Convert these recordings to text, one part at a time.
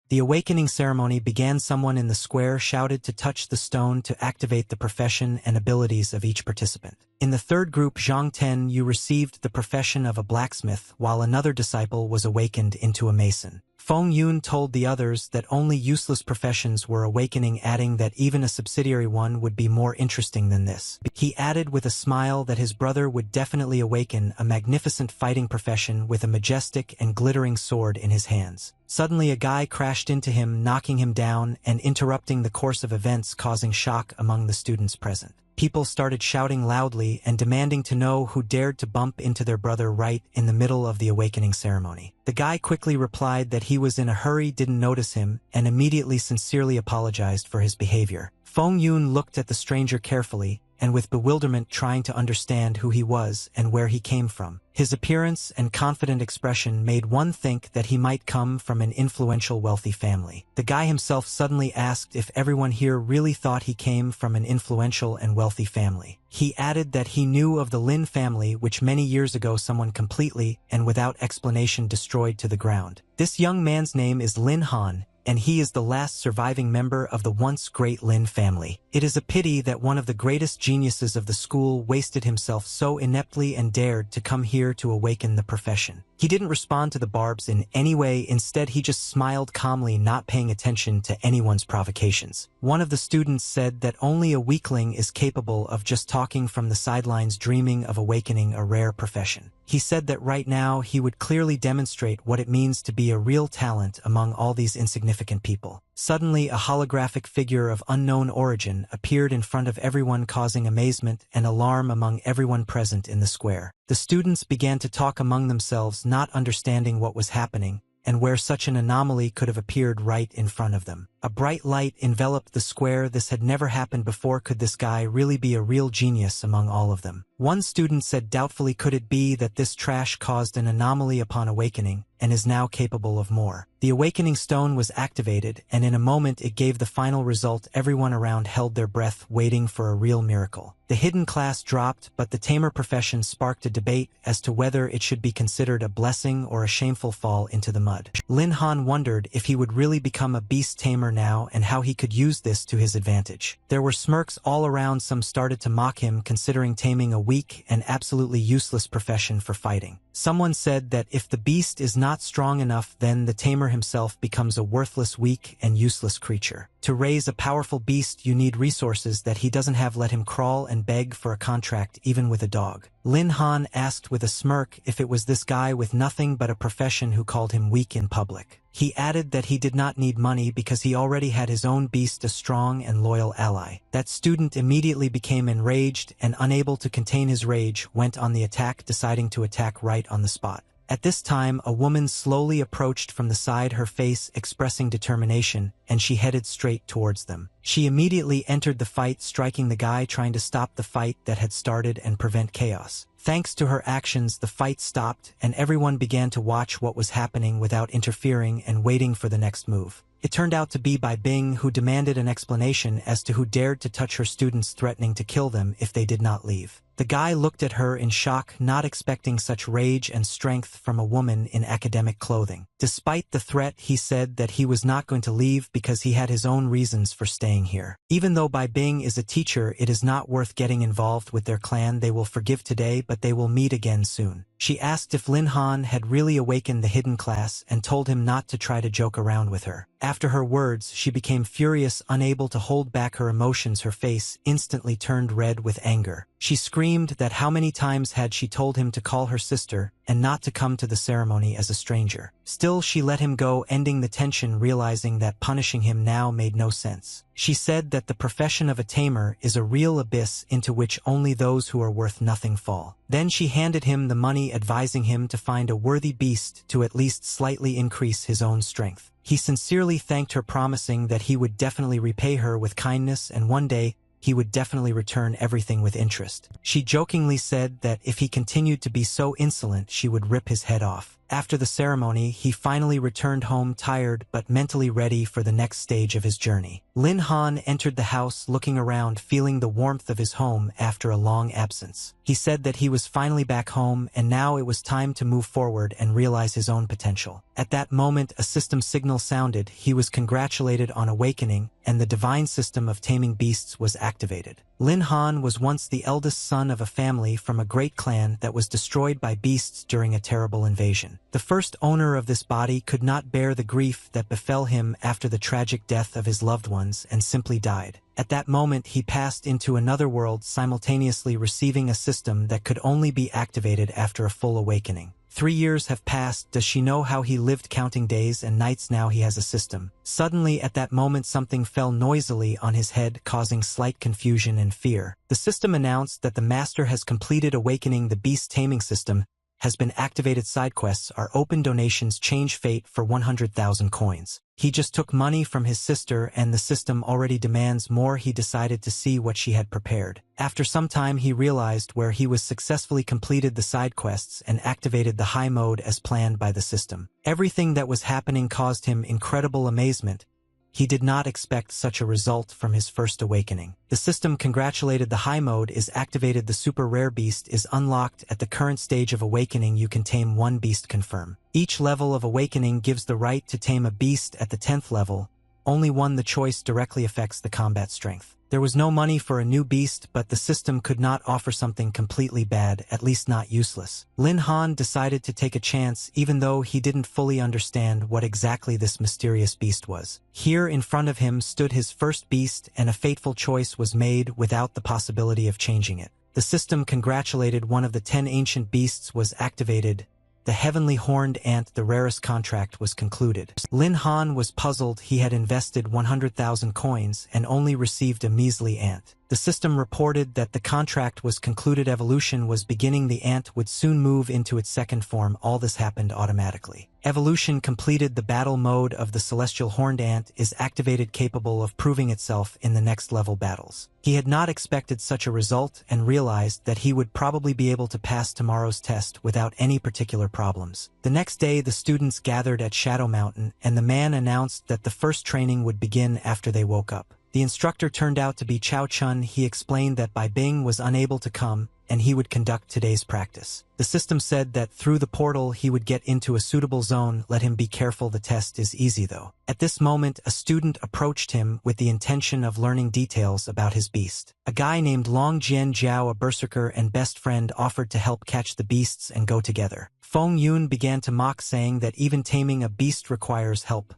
The awakening ceremony began. Someone in the square shouted to touch the stone to activate the profession and abilities of each participant. In the third group, Zhang Ten, you received the profession of a blacksmith, while another disciple was awakened into a mason. Feng Yun told the others that only useless professions were awakening, adding that even a subsidiary one would be more interesting than this. He added with a smile that his brother would definitely awaken a magnificent fighting profession with a majestic and glittering sword in his hands. Suddenly a guy crashed into him, knocking him down and interrupting the course of events, causing shock among the students present. People started shouting loudly and demanding to know who dared to bump into their brother right in the middle of the awakening ceremony. The guy quickly replied that he was in a hurry, didn't notice him, and immediately sincerely apologized for his behavior. Feng Yun looked at the stranger carefully, and with bewilderment trying to understand who he was and where he came from. His appearance and confident expression made one think that he might come from an influential, wealthy family. The guy himself suddenly asked if everyone here really thought he came from an influential and wealthy family. He added that he knew of the Lin family, which many years ago someone completely and without explanation destroyed to the ground. This young man's name is Lin Han, and he is the last surviving member of the once great Lin family. It is a pity that one of the greatest geniuses of the school wasted himself so ineptly and dared to come here to awaken the profession. He didn't respond to the barbs in any way. Instead, he just smiled calmly, not paying attention to anyone's provocations. One of the students said that only a weakling is capable of just talking from the sidelines, dreaming of awakening a rare profession. He said that right now he would clearly demonstrate what it means to be a real talent among all these insignificant people. Suddenly, a holographic figure of unknown origin appeared in front of everyone, causing amazement and alarm among everyone present in the square. The students began to talk among themselves, not understanding what was happening and where such an anomaly could have appeared right in front of them. A bright light enveloped the square. This had never happened before. Could this guy really be a real genius among all of them? One student said doubtfully, could it be that this trash caused an anomaly upon awakening and is now capable of more? The awakening stone was activated, and in a moment it gave the final result. Everyone around held their breath, waiting for a real miracle. The hidden class dropped, but the tamer profession sparked a debate as to whether it should be considered a blessing or a shameful fall into the mud. Lin Han wondered if he would really become a beast tamer now and how he could use this to his advantage. There were smirks all around. Some started to mock him, considering taming a weak and absolutely useless profession for fighting. Someone said that if the beast is not strong enough, then the tamer himself becomes a worthless, weak, and useless creature. To raise a powerful beast, you need resources that he doesn't have. Let him crawl and beg for a contract, even with a dog. Lin Han asked with a smirk if it was this guy with nothing but a profession who called him weak in public. He added that he did not need money because he already had his own beast, a strong and loyal ally. That student immediately became enraged and, unable to contain his rage, went on the attack, deciding to attack right on the spot. At this time, a woman slowly approached from the side, her face expressing determination, and she headed straight towards them. She immediately entered the fight, striking the guy trying to stop the fight that had started and prevent chaos. Thanks to her actions, the fight stopped, and everyone began to watch what was happening without interfering and waiting for the next move. It turned out to be Bai Bing, who demanded an explanation as to who dared to touch her students, threatening to kill them if they did not leave. The guy looked at her in shock, not expecting such rage and strength from a woman in academic clothing. Despite the threat, he said that he was not going to leave because he had his own reasons for staying here. Even though Bai Bing is a teacher, it is not worth getting involved with their clan. They will forgive today, but they will meet again soon. She asked if Lin Han had really awakened the hidden class and told him not to try to joke around with her. After her words, she became furious, unable to hold back her emotions. Her face instantly turned red with anger. She screamed that how many times had she told him to call her sister and not to come to the ceremony as a stranger. Still, she let him go, ending the tension, realizing that punishing him now made no sense. She said that the profession of a tamer is a real abyss into which only those who are worth nothing fall. Then she handed him the money, advising him to find a worthy beast to at least slightly increase his own strength. He sincerely thanked her, promising that he would definitely repay her with kindness, and one day he would definitely return everything with interest. She jokingly said that if he continued to be so insolent, she would rip his head off. After the ceremony, he finally returned home tired but mentally ready for the next stage of his journey. Lin Han entered the house looking around, feeling the warmth of his home after a long absence. He said that he was finally back home and now it was time to move forward and realize his own potential. At that moment, a system signal sounded. He was congratulated on awakening, and the divine system of taming beasts was activated. Lin Han was once the eldest son of a family from a great clan that was destroyed by beasts during a terrible invasion. The first owner of this body could not bear the grief that befell him after the tragic death of his loved ones and simply died. At that moment, he passed into another world, simultaneously receiving a system that could only be activated after a full awakening. 3 years have passed. Does she know how he lived counting days and nights? Now he has a system. Suddenly, at that moment, something fell noisily on his head, causing slight confusion and fear. The system announced that the master has completed awakening. The beast taming system has been activated. Side quests are open. Donations change fate for 100,000 coins. He just took money from his sister and the system already demands more. He decided to see what she had prepared. After some time he realized where he was successfully completed the side quests and activated the high mode as planned by the system. Everything that was happening caused him incredible amazement. He did not expect such a result from his first awakening. The system congratulated. The high mode is activated. The super rare beast is unlocked. At the current stage of awakening, you can tame one beast. Confirm. Each level of awakening gives the right to tame a beast. At the 10th level, only one. The choice directly affects the combat strength. There was no money for a new beast, but the system could not offer something completely bad, at least not useless. Lin Han decided to take a chance even though he didn't fully understand what exactly this mysterious beast was. Here in front of him stood his first beast, and a fateful choice was made without the possibility of changing it. The system congratulated. One of the 10 ancient beasts was activated. The heavenly horned ant, the rarest contract, was concluded. Lin Han was puzzled. He had invested 100,000 coins and only received a measly ant. The system reported that the contract was concluded. Evolution was beginning. The ant would soon move into its second form. All this happened automatically. Evolution completed. The battle mode of the celestial horned ant is activated, capable of proving itself in the next level battles. He had not expected such a result and realized that he would probably be able to pass tomorrow's test without any particular problems. The next day, the students gathered at Shadow Mountain, and the man announced that the first training would begin after they woke up. The instructor turned out to be Chao Chun. He explained that Bai Bing was unable to come, and he would conduct today's practice. The system said that through the portal he would get into a suitable zone. Let him be careful. The test is easy though. At this moment, a student approached him with the intention of learning details about his beast. A guy named Long Jian Jiao, a berserker and best friend, offered to help catch the beasts and go together. Feng Yun began to mock, saying that even taming a beast requires help.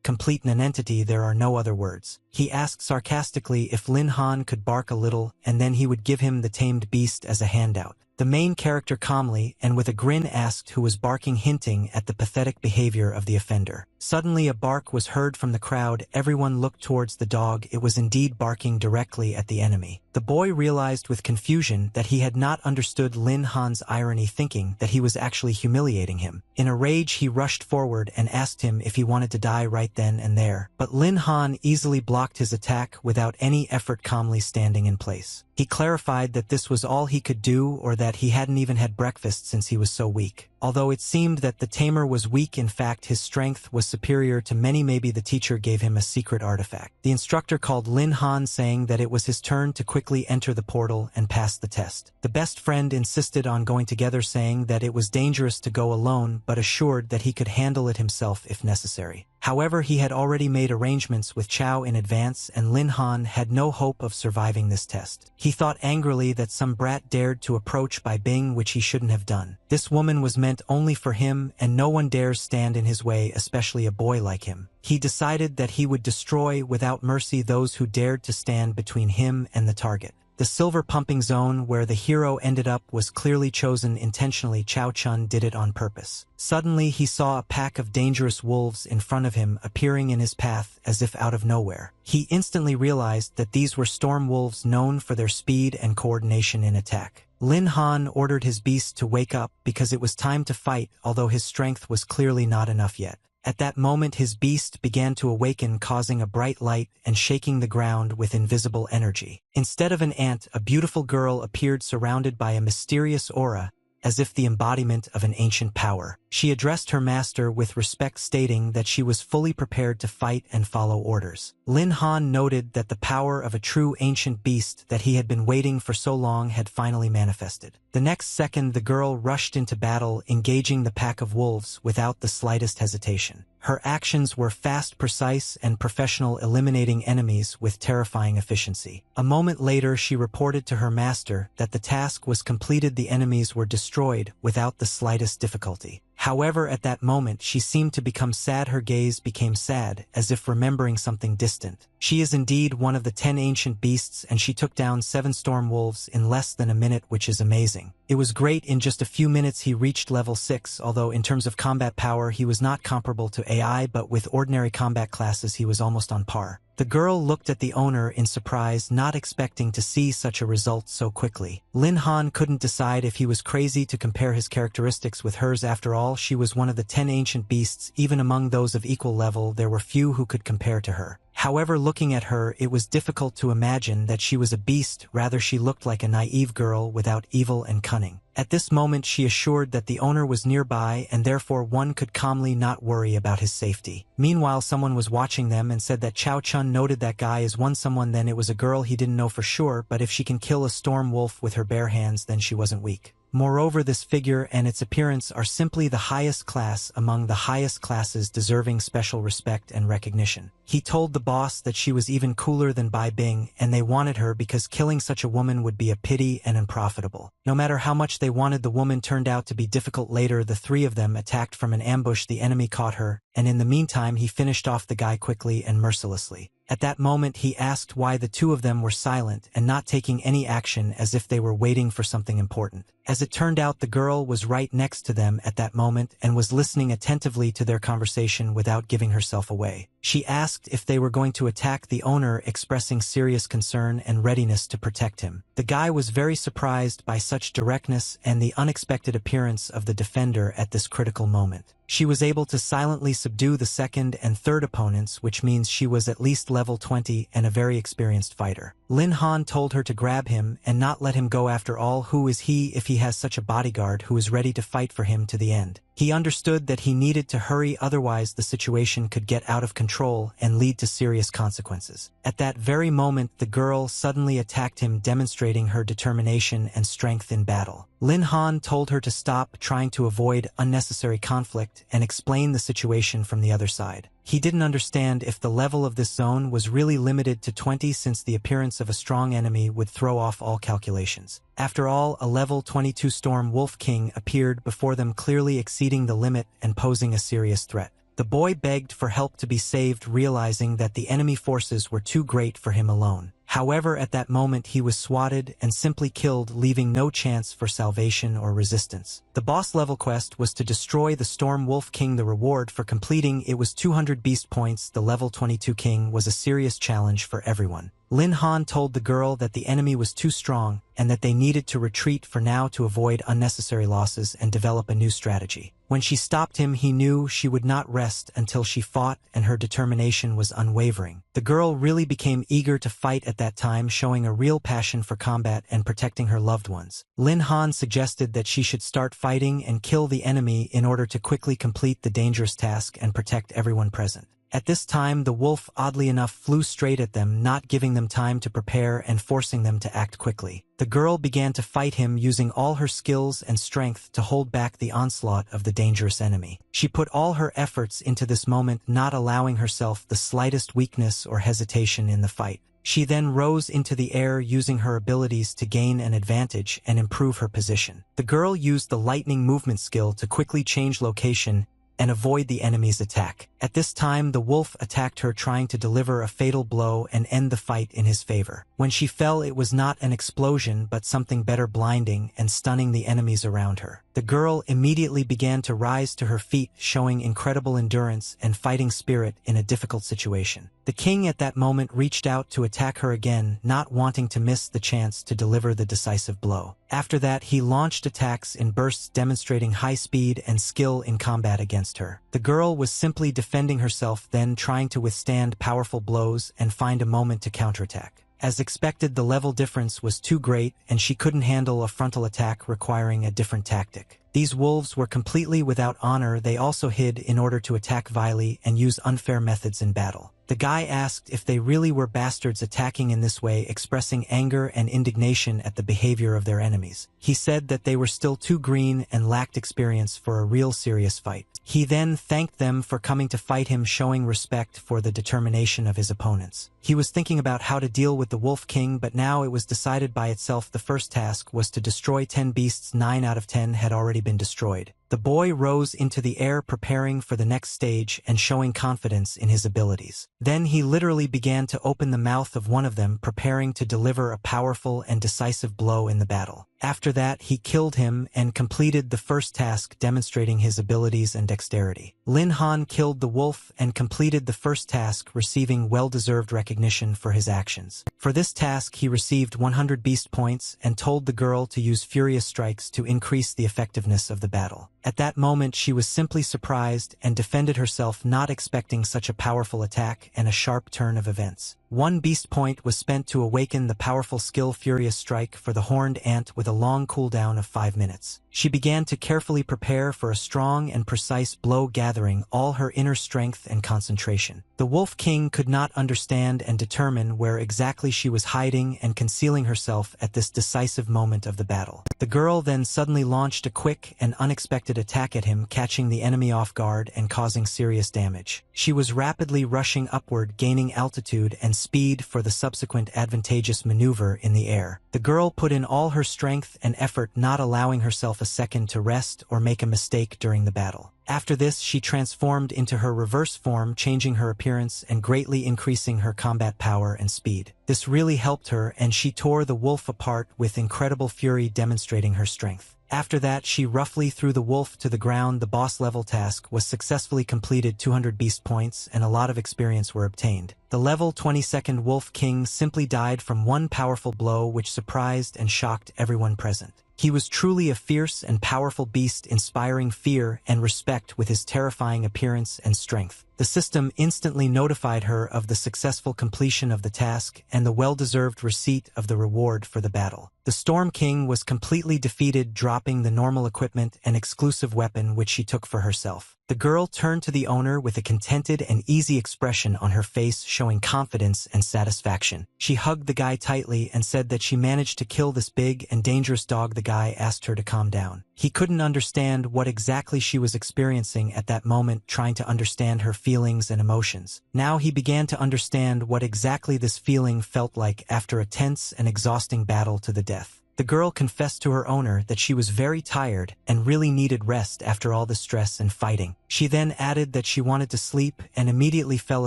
Complete an entity, there are no other words. He asked sarcastically if Lin Han could bark a little, and then he would give him the tamed beast as a handout. The main character calmly and with a grin asked who was barking, hinting at the pathetic behavior of the offender. Suddenly a bark was heard from the crowd. Everyone looked towards the dog. It was indeed barking directly at the enemy. The boy realized with confusion that he had not understood Lin Han's irony, thinking that he was actually humiliating him. In a rage, he rushed forward and asked him if he wanted to die right then and there. But Lin Han easily blocked his attack without any effort, calmly standing in place. He clarified that this was all he could do, or that he hadn't even had breakfast since he was so weak. Although it seemed that the tamer was weak, in fact his strength was superior to many. Maybe the teacher gave him a secret artifact. The instructor called Lin Han, saying that it was his turn to quickly enter the portal and pass the test. The best friend insisted on going together, saying that it was dangerous to go alone, but assured that he could handle it himself if necessary. However, he had already made arrangements with Chao in advance, and Lin Han had no hope of surviving this test. He thought angrily that some brat dared to approach Bai Bing, which he shouldn't have done. This woman was meant only for him, and no one dares stand in his way, especially a boy like him. He decided that he would destroy without mercy those who dared to stand between him and the target. The silver pumping zone where the hero ended up was clearly chosen intentionally. Chao Chun did it on purpose. Suddenly he saw a pack of dangerous wolves in front of him, appearing in his path as if out of nowhere. He instantly realized that these were storm wolves, known for their speed and coordination in attack. Lin Han ordered his beast to wake up because it was time to fight, although his strength was clearly not enough yet. At that moment his beast began to awaken, causing a bright light and shaking the ground with invisible energy. Instead of an ant, a beautiful girl appeared, surrounded by a mysterious aura, as if the embodiment of an ancient power. She addressed her master with respect, stating that she was fully prepared to fight and follow orders. Lin Han noted that the power of a true ancient beast that he had been waiting for so long had finally manifested. The next second, the girl rushed into battle, engaging the pack of wolves without the slightest hesitation. Her actions were fast, precise, and professional, eliminating enemies with terrifying efficiency. A moment later, she reported to her master that the task was completed. The enemies were destroyed without the slightest difficulty. However, at that moment, she seemed to become sad. Her gaze became sad, as if remembering something distant. She is indeed one of the 10 ancient beasts, and she took down 7 storm wolves in less than a minute, which is amazing. It was great. In just a few minutes, he reached level 6, although in terms of combat power, he was not comparable to AI, but with ordinary combat classes, he was almost on par. The girl looked at the owner in surprise, not expecting to see such a result so quickly. Lin Han couldn't decide if he was crazy to compare his characteristics with hers. After all, she was one of the 10 ancient beasts. Even among those of equal level, there were few who could compare to her. However, looking at her, it was difficult to imagine that she was a beast. Rather, she looked like a naive girl without evil and cunning. At this moment, she assured that the owner was nearby, and therefore one could calmly not worry about his safety. Meanwhile, someone was watching them and said that Chao Chun noted that guy is someone. Then it was a girl. He didn't know for sure, but if she can kill a storm wolf with her bare hands, then she wasn't weak. Moreover, this figure and its appearance are simply the highest class among the highest classes, deserving special respect and recognition. He told the boss that she was even cooler than Bai Bing, and they wanted her because killing such a woman would be a pity and unprofitable. No matter how much they wanted, the woman turned out to be difficult. Later, the 3 of them attacked from an ambush. The enemy caught her, and in the meantime he finished off the guy quickly and mercilessly. At that moment, he asked why the 2 of them were silent and not taking any action, as if they were waiting for something important. As it turned out, the girl was right next to them at that moment and was listening attentively to their conversation without giving herself away. She asked if they were going to attack the owner, expressing serious concern and readiness to protect him. The guy was very surprised by such directness and the unexpected appearance of the defender at this critical moment. She was able to silently subdue the second and third opponents, which means she was at least level 20 and a very experienced fighter. Lin Han told her to grab him and not let him go. After all, who is he if he has such a bodyguard who is ready to fight for him to the end? He understood that he needed to hurry, otherwise the situation could get out of control and lead to serious consequences. At that very moment, the girl suddenly attacked him, demonstrating her determination and strength in battle. Lin Han told her to stop, trying to avoid unnecessary conflict, and explain the situation from the other side. He didn't understand if the level of this zone was really limited to 20, since the appearance of a strong enemy would throw off all calculations. After all, a level 22 Storm Wolf King appeared before them, clearly exceeding the limit and posing a serious threat. The boy begged for help to be saved, realizing that the enemy forces were too great for him alone. However, at that moment he was swatted and simply killed, leaving no chance for salvation or resistance. The boss level quest was to destroy the Storm Wolf King. The reward for completing it was 200 beast points. The level 22 king was a serious challenge for everyone. Lin Han told the girl that the enemy was too strong and that they needed to retreat for now to avoid unnecessary losses and develop a new strategy. When she stopped him, he knew she would not rest until she fought, and her determination was unwavering. The girl really became eager to fight at that time, showing a real passion for combat and protecting her loved ones. Lin Han suggested that she should start fighting and kill the enemy in order to quickly complete the dangerous task and protect everyone present. At this time, the wolf, oddly enough, flew straight at them, not giving them time to prepare and forcing them to act quickly. The girl began to fight him, using all her skills and strength to hold back the onslaught of the dangerous enemy. She put all her efforts into this moment, not allowing herself the slightest weakness or hesitation in the fight. She then rose into the air, using her abilities to gain an advantage and improve her position. The girl used the lightning movement skill to quickly change location and avoid the enemy's attack. At this time, the wolf attacked her, trying to deliver a fatal blow and end the fight in his favor. When she fell, it was not an explosion, but something better, blinding and stunning the enemies around her. The girl immediately began to rise to her feet, showing incredible endurance and fighting spirit in a difficult situation. The king at that moment reached out to attack her again, not wanting to miss the chance to deliver the decisive blow. After that, he launched attacks in bursts, demonstrating high speed and skill in combat against her. The girl was simply defending herself, then trying to withstand powerful blows and find a moment to counterattack. As expected, the level difference was too great and she couldn't handle a frontal attack requiring a different tactic. These wolves were completely without honor. They also hid in order to attack vilely and use unfair methods in battle. The guy asked if they really were bastards attacking in this way, expressing anger and indignation at the behavior of their enemies. He said that they were still too green and lacked experience for a real serious fight. He then thanked them for coming to fight him, showing respect for the determination of his opponents. He was thinking about how to deal with the Wolf King, but now it was decided by itself. The first task was to destroy 10 beasts. 9 out of 10 had already been destroyed. The boy rose into the air, preparing for the next stage and showing confidence in his abilities. Then he literally began to open the mouth of one of them, preparing to deliver a powerful and decisive blow in the battle. After that, he killed him and completed the first task, demonstrating his abilities and dexterity. Lin Han killed the wolf and completed the first task, receiving well-deserved recognition for his actions. For this task, he received 100 beast points and told the girl to use furious strikes to increase the effectiveness of the battle. At that moment, she was simply surprised and defended herself, not expecting such a powerful attack and a sharp turn of events. 1 beast point was spent to awaken the powerful skill Furious Strike for the horned ant with a long cooldown of 5 minutes. She began to carefully prepare for a strong and precise blow, gathering all her inner strength and concentration. The Wolf King could not understand and determine where exactly she was hiding and concealing herself at this decisive moment of the battle. The girl then suddenly launched a quick and unexpected attack at him, catching the enemy off guard and causing serious damage. She was rapidly rushing upward, gaining altitude and speed for the subsequent advantageous maneuver in the air. The girl put in all her strength and effort, not allowing herself a second to rest or make a mistake during the battle. After this, she transformed into her reverse form, changing her appearance and greatly increasing her combat power and speed. This really helped her, and she tore the wolf apart with incredible fury, demonstrating her strength. After that, she roughly threw the wolf to the ground. The boss level task was successfully completed. 200 beast points and a lot of experience were obtained. The level 22nd Wolf King simply died from one powerful blow, which surprised and shocked everyone present. He was truly a fierce and powerful beast, inspiring fear and respect with his terrifying appearance and strength. The system instantly notified her of the successful completion of the task and the well-deserved receipt of the reward for the battle. The Storm King was completely defeated, dropping the normal equipment and exclusive weapon which she took for herself. The girl turned to the owner with a contented and easy expression on her face, showing confidence and satisfaction. She hugged the guy tightly and said that she managed to kill this big and dangerous dog. The guy asked her to calm down. He couldn't understand what exactly she was experiencing at that moment, trying to understand her feelings and emotions. Now he began to understand what exactly this feeling felt like after a tense and exhausting battle to the death. The girl confessed to her owner that she was very tired and really needed rest after all the stress and fighting. She then added that she wanted to sleep and immediately fell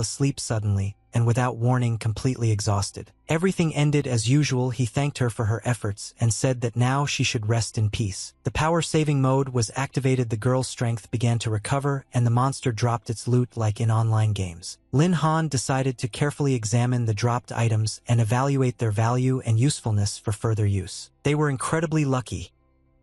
asleep suddenly and without warning, completely exhausted. Everything ended as usual. He thanked her for her efforts and said that now she should rest in peace. The power-saving mode was activated. The girl's strength began to recover and the monster dropped its loot like in online games. Lin Han decided to carefully examine the dropped items and evaluate their value and usefulness for further use. They were incredibly lucky.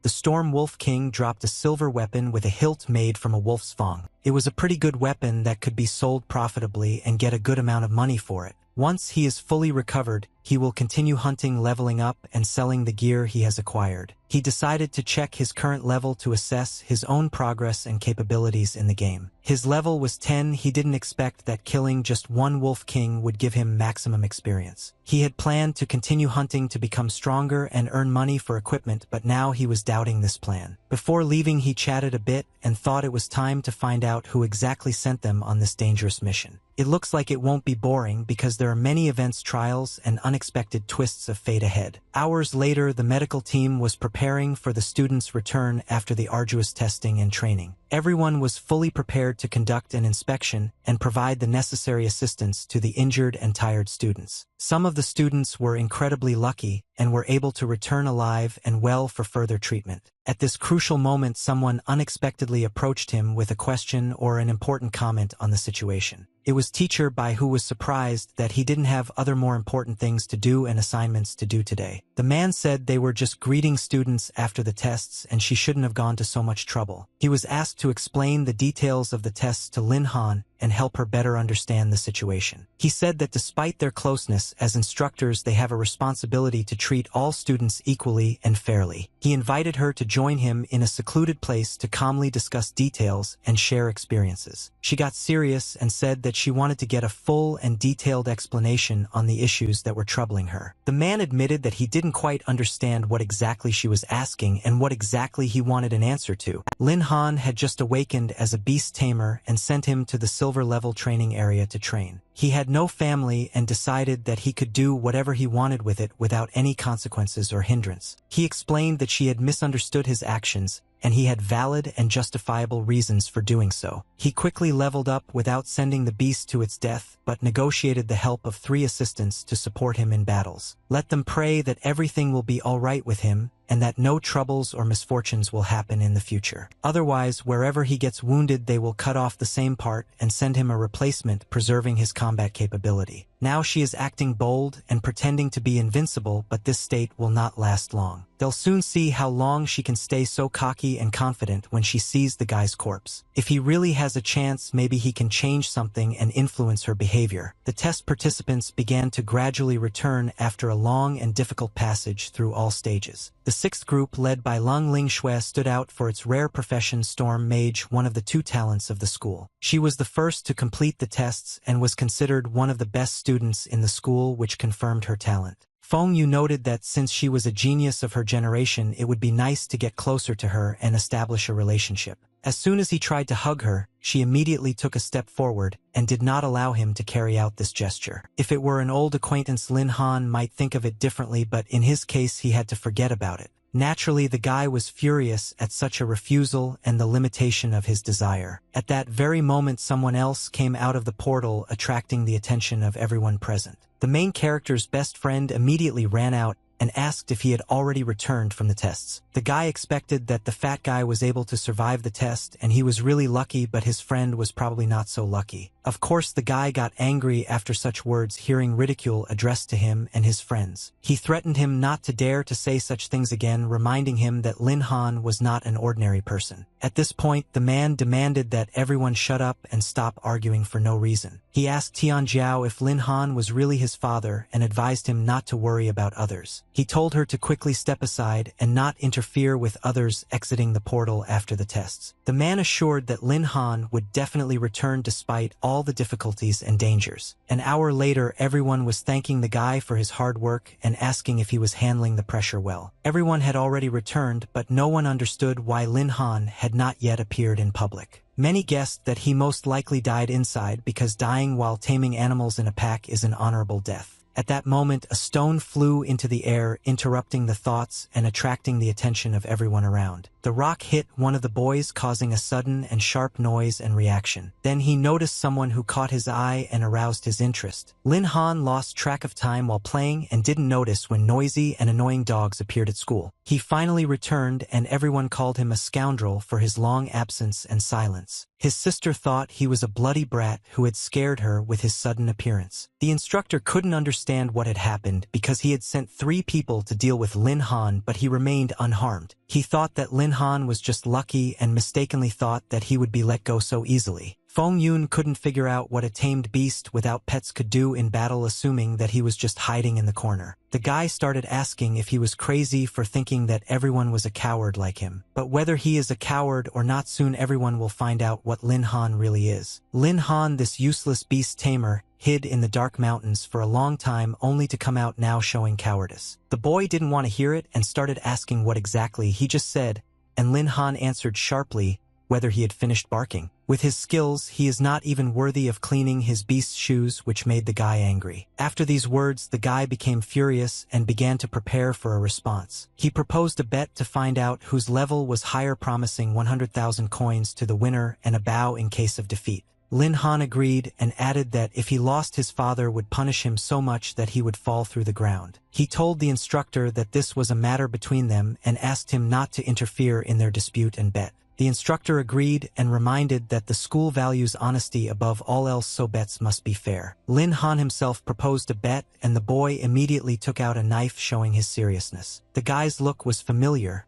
The Storm Wolf King dropped a silver weapon with a hilt made from a wolf's fang. It was a pretty good weapon that could be sold profitably and get a good amount of money for it. Once he is fully recovered, he will continue hunting, leveling up, and selling the gear he has acquired. He decided to check his current level to assess his own progress and capabilities in the game. His level was 10. He didn't expect that killing just one Wolf King would give him maximum experience. He had planned to continue hunting to become stronger and earn money for equipment, but now he was doubting this plan. Before leaving, he chatted a bit and thought it was time to find out who exactly sent them on this dangerous mission. It looks like it won't be boring because there are many events, trials, and unexpected twists of fate ahead. Hours later, the medical team was preparing for the students' return after the arduous testing and training. Everyone was fully prepared to conduct an inspection and provide the necessary assistance to the injured and tired students. Some of the students were incredibly lucky and were able to return alive and well for further treatment. At this crucial moment, someone unexpectedly approached him with a question or an important comment on the situation. It was Teacher Bai, who was surprised that he didn't have other more important things to do and assignments to do today. The man said they were just greeting students after the tests and she shouldn't have gone to so much trouble. He was asked to explain the details of the tests to Lin Han and help her better understand the situation. He said that despite their closeness as instructors, they have a responsibility to treat all students equally and fairly. He invited her to join him in a secluded place to calmly discuss details and share experiences. She got serious and said that she wanted to get a full and detailed explanation on the issues that were troubling her. The man admitted that he didn't quite understand what exactly she was asking and what exactly he wanted an answer to. Lin Han had just awakened as a beast tamer and sent him to the silver level training area to train. He had no family and decided that he could do whatever he wanted with it without any consequences or hindrance. He explained that she had misunderstood his actions and he had valid and justifiable reasons for doing so. He quickly leveled up without sending the beast to its death, but negotiated the help of 3 assistants to support him in battles. Let them pray that everything will be all right with him and that no troubles or misfortunes will happen in the future. Otherwise, wherever he gets wounded, they will cut off the same part and send him a replacement, preserving his combat capability. Now she is acting bold and pretending to be invincible, but this state will not last long. They'll soon see how long she can stay so cocky and confident when she sees the guy's corpse. If he really has a chance, maybe he can change something and influence her behavior. The test participants began to gradually return after a long and difficult passage through all stages. The 6th group, led by Lung Lingshui, stood out for its rare profession Storm Mage, one of the 2 talents of the school. She was the first to complete the tests and was considered one of the best students in the school, which confirmed her talent. Feng Yu noted that since she was a genius of her generation, it would be nice to get closer to her and establish a relationship. As soon as he tried to hug her, she immediately took a step forward and did not allow him to carry out this gesture. If it were an old acquaintance, Lin Han might think of it differently, but in his case he had to forget about it. Naturally, the guy was furious at such a refusal and the limitation of his desire. At that very moment, someone else came out of the portal, attracting the attention of everyone present. The main character's best friend immediately ran out and asked if he had already returned from the tests. The guy expected that the fat guy was able to survive the test and he was really lucky, but his friend was probably not so lucky. Of course, the guy got angry after such words, hearing ridicule addressed to him and his friends. He threatened him not to dare to say such things again, reminding him that Lin Han was not an ordinary person. At this point, the man demanded that everyone shut up and stop arguing for no reason. He asked Tianjiao if Lin Han was really his father and advised him not to worry about others. He told her to quickly step aside and not interfere with others exiting the portal after the tests. The man assured that Lin Han would definitely return despite all the difficulties and dangers. An hour later, everyone was thanking the guy for his hard work and asking if he was handling the pressure well. Everyone had already returned, but no one understood why Lin Han had not yet appeared in public. Many guessed that he most likely died inside because dying while taming animals in a pack is an honorable death. At that moment, a stone flew into the air, interrupting the thoughts and attracting the attention of everyone around. The rock hit one of the boys, causing a sudden and sharp noise and reaction. Then he noticed someone who caught his eye and aroused his interest. Lin Han lost track of time while playing and didn't notice when noisy and annoying dogs appeared at school. He finally returned and everyone called him a scoundrel for his long absence and silence. His sister thought he was a bloody brat who had scared her with his sudden appearance. The instructor couldn't understand what had happened because he had sent 3 people to deal with Lin Han, but he remained unharmed. He thought that Lin Han was just lucky and mistakenly thought that he would be let go so easily. Feng Yun couldn't figure out what a tamed beast without pets could do in battle, assuming that he was just hiding in the corner. The guy started asking if he was crazy for thinking that everyone was a coward like him. But whether he is a coward or not, soon everyone will find out what Lin Han really is. Lin Han, this useless beast tamer, hid in the dark mountains for a long time only to come out now showing cowardice. The boy didn't want to hear it and started asking what exactly he just said, and Lin Han answered sharply whether he had finished barking. With his skills, he is not even worthy of cleaning his beast's shoes, which made the guy angry. After these words, the guy became furious and began to prepare for a response. He proposed a bet to find out whose level was higher, promising 100,000 coins to the winner and a bow in case of defeat. Lin Han agreed and added that if he lost, his father would punish him so much that he would fall through the ground. He told the instructor that this was a matter between them and asked him not to interfere in their dispute and bet. The instructor agreed and reminded that the school values honesty above all else, so bets must be fair. Lin Han himself proposed a bet and the boy immediately took out a knife, showing his seriousness. The guy's look was familiar,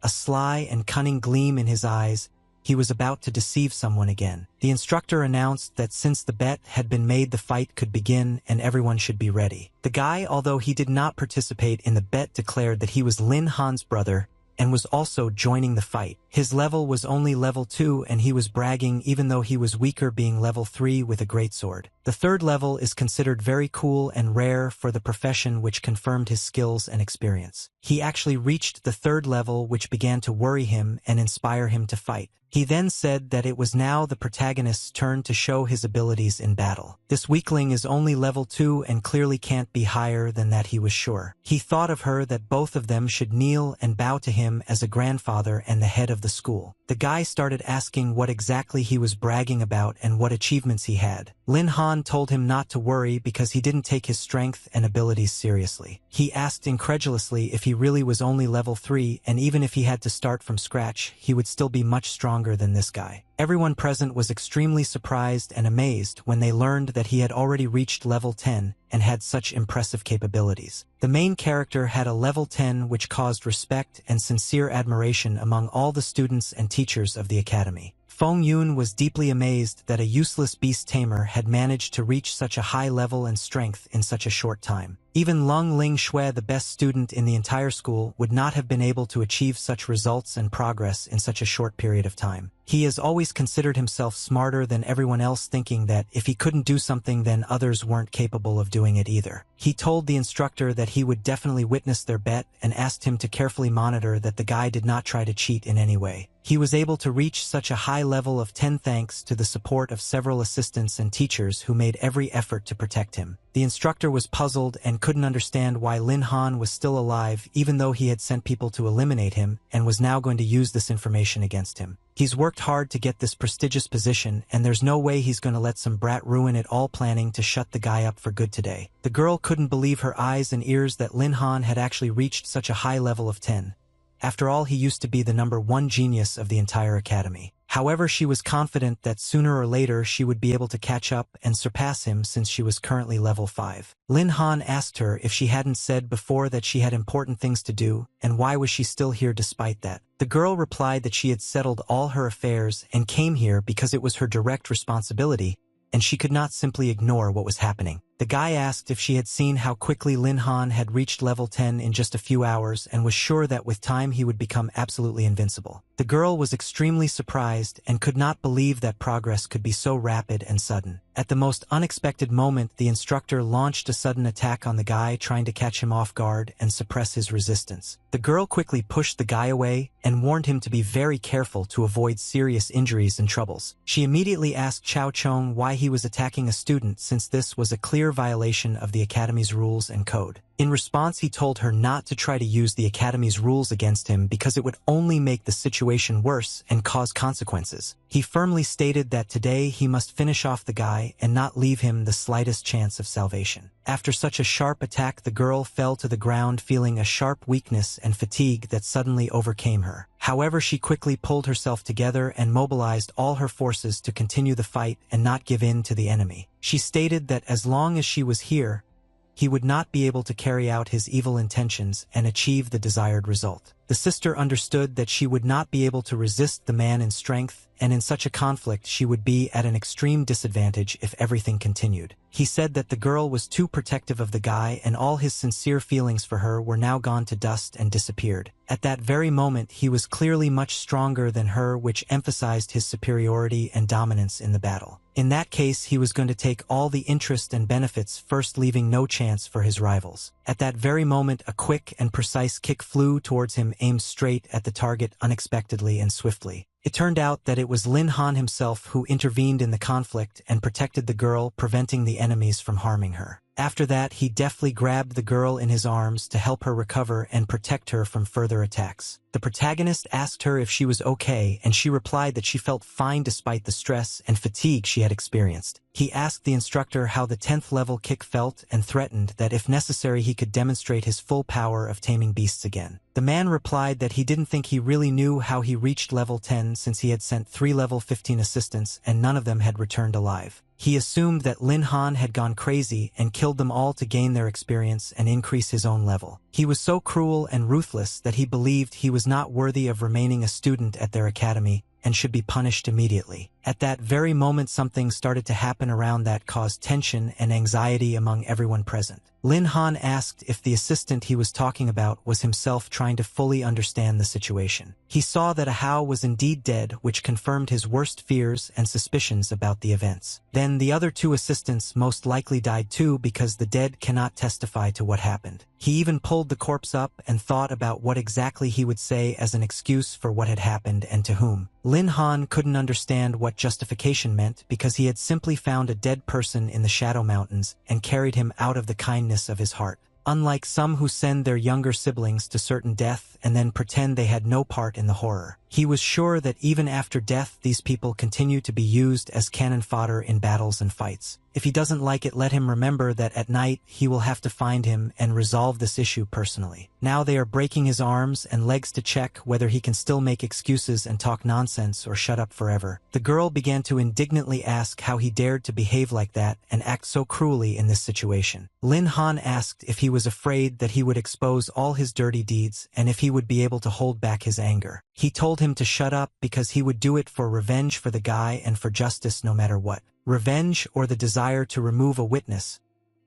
a sly and cunning gleam in his eyes. he was about to deceive someone again. The instructor announced that since the bet had been made, the fight could begin and everyone should be ready. The guy, although he did not participate in the bet, declared that he was Lin Han's brother and was also joining the fight. His level was only level 2 and he was bragging even though he was weaker, being level 3 with a greatsword. The third level is considered very cool and rare for the profession, which confirmed his skills and experience. He actually reached the third level, which began to worry him and inspire him to fight. He then said that it was now the protagonist's turn to show his abilities in battle. This weakling is only level 2 and clearly can't be higher than that, he was sure. He thought of her that both of them should kneel and bow to him as a grandfather and the head of the school. The guy started asking what exactly he was bragging about and what achievements he had. Lin Han told him not to worry because he didn't take his strength and abilities seriously. He asked incredulously if he really was only level 3, and even if he had to start from scratch, he would still be much stronger than this guy. Everyone present was extremely surprised and amazed when they learned that he had already reached level 10 and had such impressive capabilities. The main character had a level 10, which caused respect and sincere admiration among all the students and teachers of the academy. Feng Yun was deeply amazed that a useless beast tamer had managed to reach such a high level and strength in such a short time. Even Lung Ling Shui, the best student in the entire school, would not have been able to achieve such results and progress in such a short period of time. He has always considered himself smarter than everyone else, thinking that if he couldn't do something, then others weren't capable of doing it either. He told the instructor that he would definitely witness their bet and asked him to carefully monitor that the guy did not try to cheat in any way. He was able to reach such a high level of 10 thanks to the support of several assistants and teachers who made every effort to protect him. The instructor was puzzled and couldn't understand why Lin Han was still alive, even though he had sent people to eliminate him and was now going to use this information against him. He's worked hard to get this prestigious position, and there's no way he's going to let some brat ruin it all, planning to shut the guy up for good today. The girl couldn't believe her eyes and ears that Lin Han had actually reached such a high level of 10. After all, he used to be the #1 genius of the entire academy. However, she was confident that sooner or later she would be able to catch up and surpass him, since she was currently level 5. Lin Han asked her if she hadn't said before that she had important things to do, and why was she still here despite that. The girl replied that she had settled all her affairs and came here because it was her direct responsibility, and she could not simply ignore what was happening. The guy asked if she had seen how quickly Lin Han had reached level 10 in just a few hours and was sure that with time he would become absolutely invincible. The girl was extremely surprised and could not believe that progress could be so rapid and sudden. At the most unexpected moment, the instructor launched a sudden attack on the guy, trying to catch him off guard and suppress his resistance. The girl quickly pushed the guy away and warned him to be very careful to avoid serious injuries and troubles. She immediately asked Chao Chong why he was attacking a student, since this was a clear violation of the academy's rules and code. In response, he told her not to try to use the academy's rules against him because it would only make the situation worse and cause consequences. He firmly stated that today he must finish off the guy and not leave him the slightest chance of salvation. After such a sharp attack, the girl fell to the ground, feeling a sharp weakness and fatigue that suddenly overcame her. However, she quickly pulled herself together and mobilized all her forces to continue the fight and not give in to the enemy. She stated that as long as she was here, he would not be able to carry out his evil intentions and achieve the desired result. The sister understood that she would not be able to resist the man in strength, and in such a conflict she would be at an extreme disadvantage if everything continued. He said that the girl was too protective of the guy, and all his sincere feelings for her were now gone to dust and disappeared. At that very moment, he was clearly much stronger than her, which emphasized his superiority and dominance in the battle. In that case, he was going to take all the interest and benefits first, leaving no chance for his rivals. At that very moment, a quick and precise kick flew towards him, aimed straight at the target unexpectedly and swiftly. It turned out that it was Lin Han himself who intervened in the conflict and protected the girl, preventing the enemies from harming her. After that, he deftly grabbed the girl in his arms to help her recover and protect her from further attacks. The protagonist asked her if she was okay, and she replied that she felt fine despite the stress and fatigue she had experienced. He asked the instructor how the 10th level kick felt and threatened that if necessary he could demonstrate his full power of taming beasts again. The man replied that he didn't think he really knew how he reached level 10, since he had sent 3 level 15 assistants and none of them had returned alive. He assumed that Lin Han had gone crazy and killed them all to gain their experience and increase his own level. He was so cruel and ruthless that he believed he was not worthy of remaining a student at their academy, and should be punished immediately. At that very moment something started to happen around that caused tension and anxiety among everyone present. Lin Han asked if the assistant he was talking about was himself trying to fully understand the situation. He saw that Ahao was indeed dead, which confirmed his worst fears and suspicions about the events. Then the other two assistants most likely died too because the dead cannot testify to what happened. He even pulled the corpse up and thought about what exactly he would say as an excuse for what had happened and to whom. Lin Han couldn't understand what justification meant because he had simply found a dead person in the Shadow Mountains and carried him out of the kindness of his heart. Unlike some who send their younger siblings to certain death and then pretend they had no part in the horror, he was sure that even after death these people continue to be used as cannon fodder in battles and fights. If he doesn't like it, let him remember that at night he will have to find him and resolve this issue personally. Now they are breaking his arms and legs to check whether he can still make excuses and talk nonsense or shut up forever. The girl began to indignantly ask how he dared to behave like that and act so cruelly in this situation. Lin Han asked if he was afraid that he would expose all his dirty deeds and if he would be able to hold back his anger. He told him to shut up because he would do it for revenge for the guy and for justice no matter what. Revenge or the desire to remove a witness.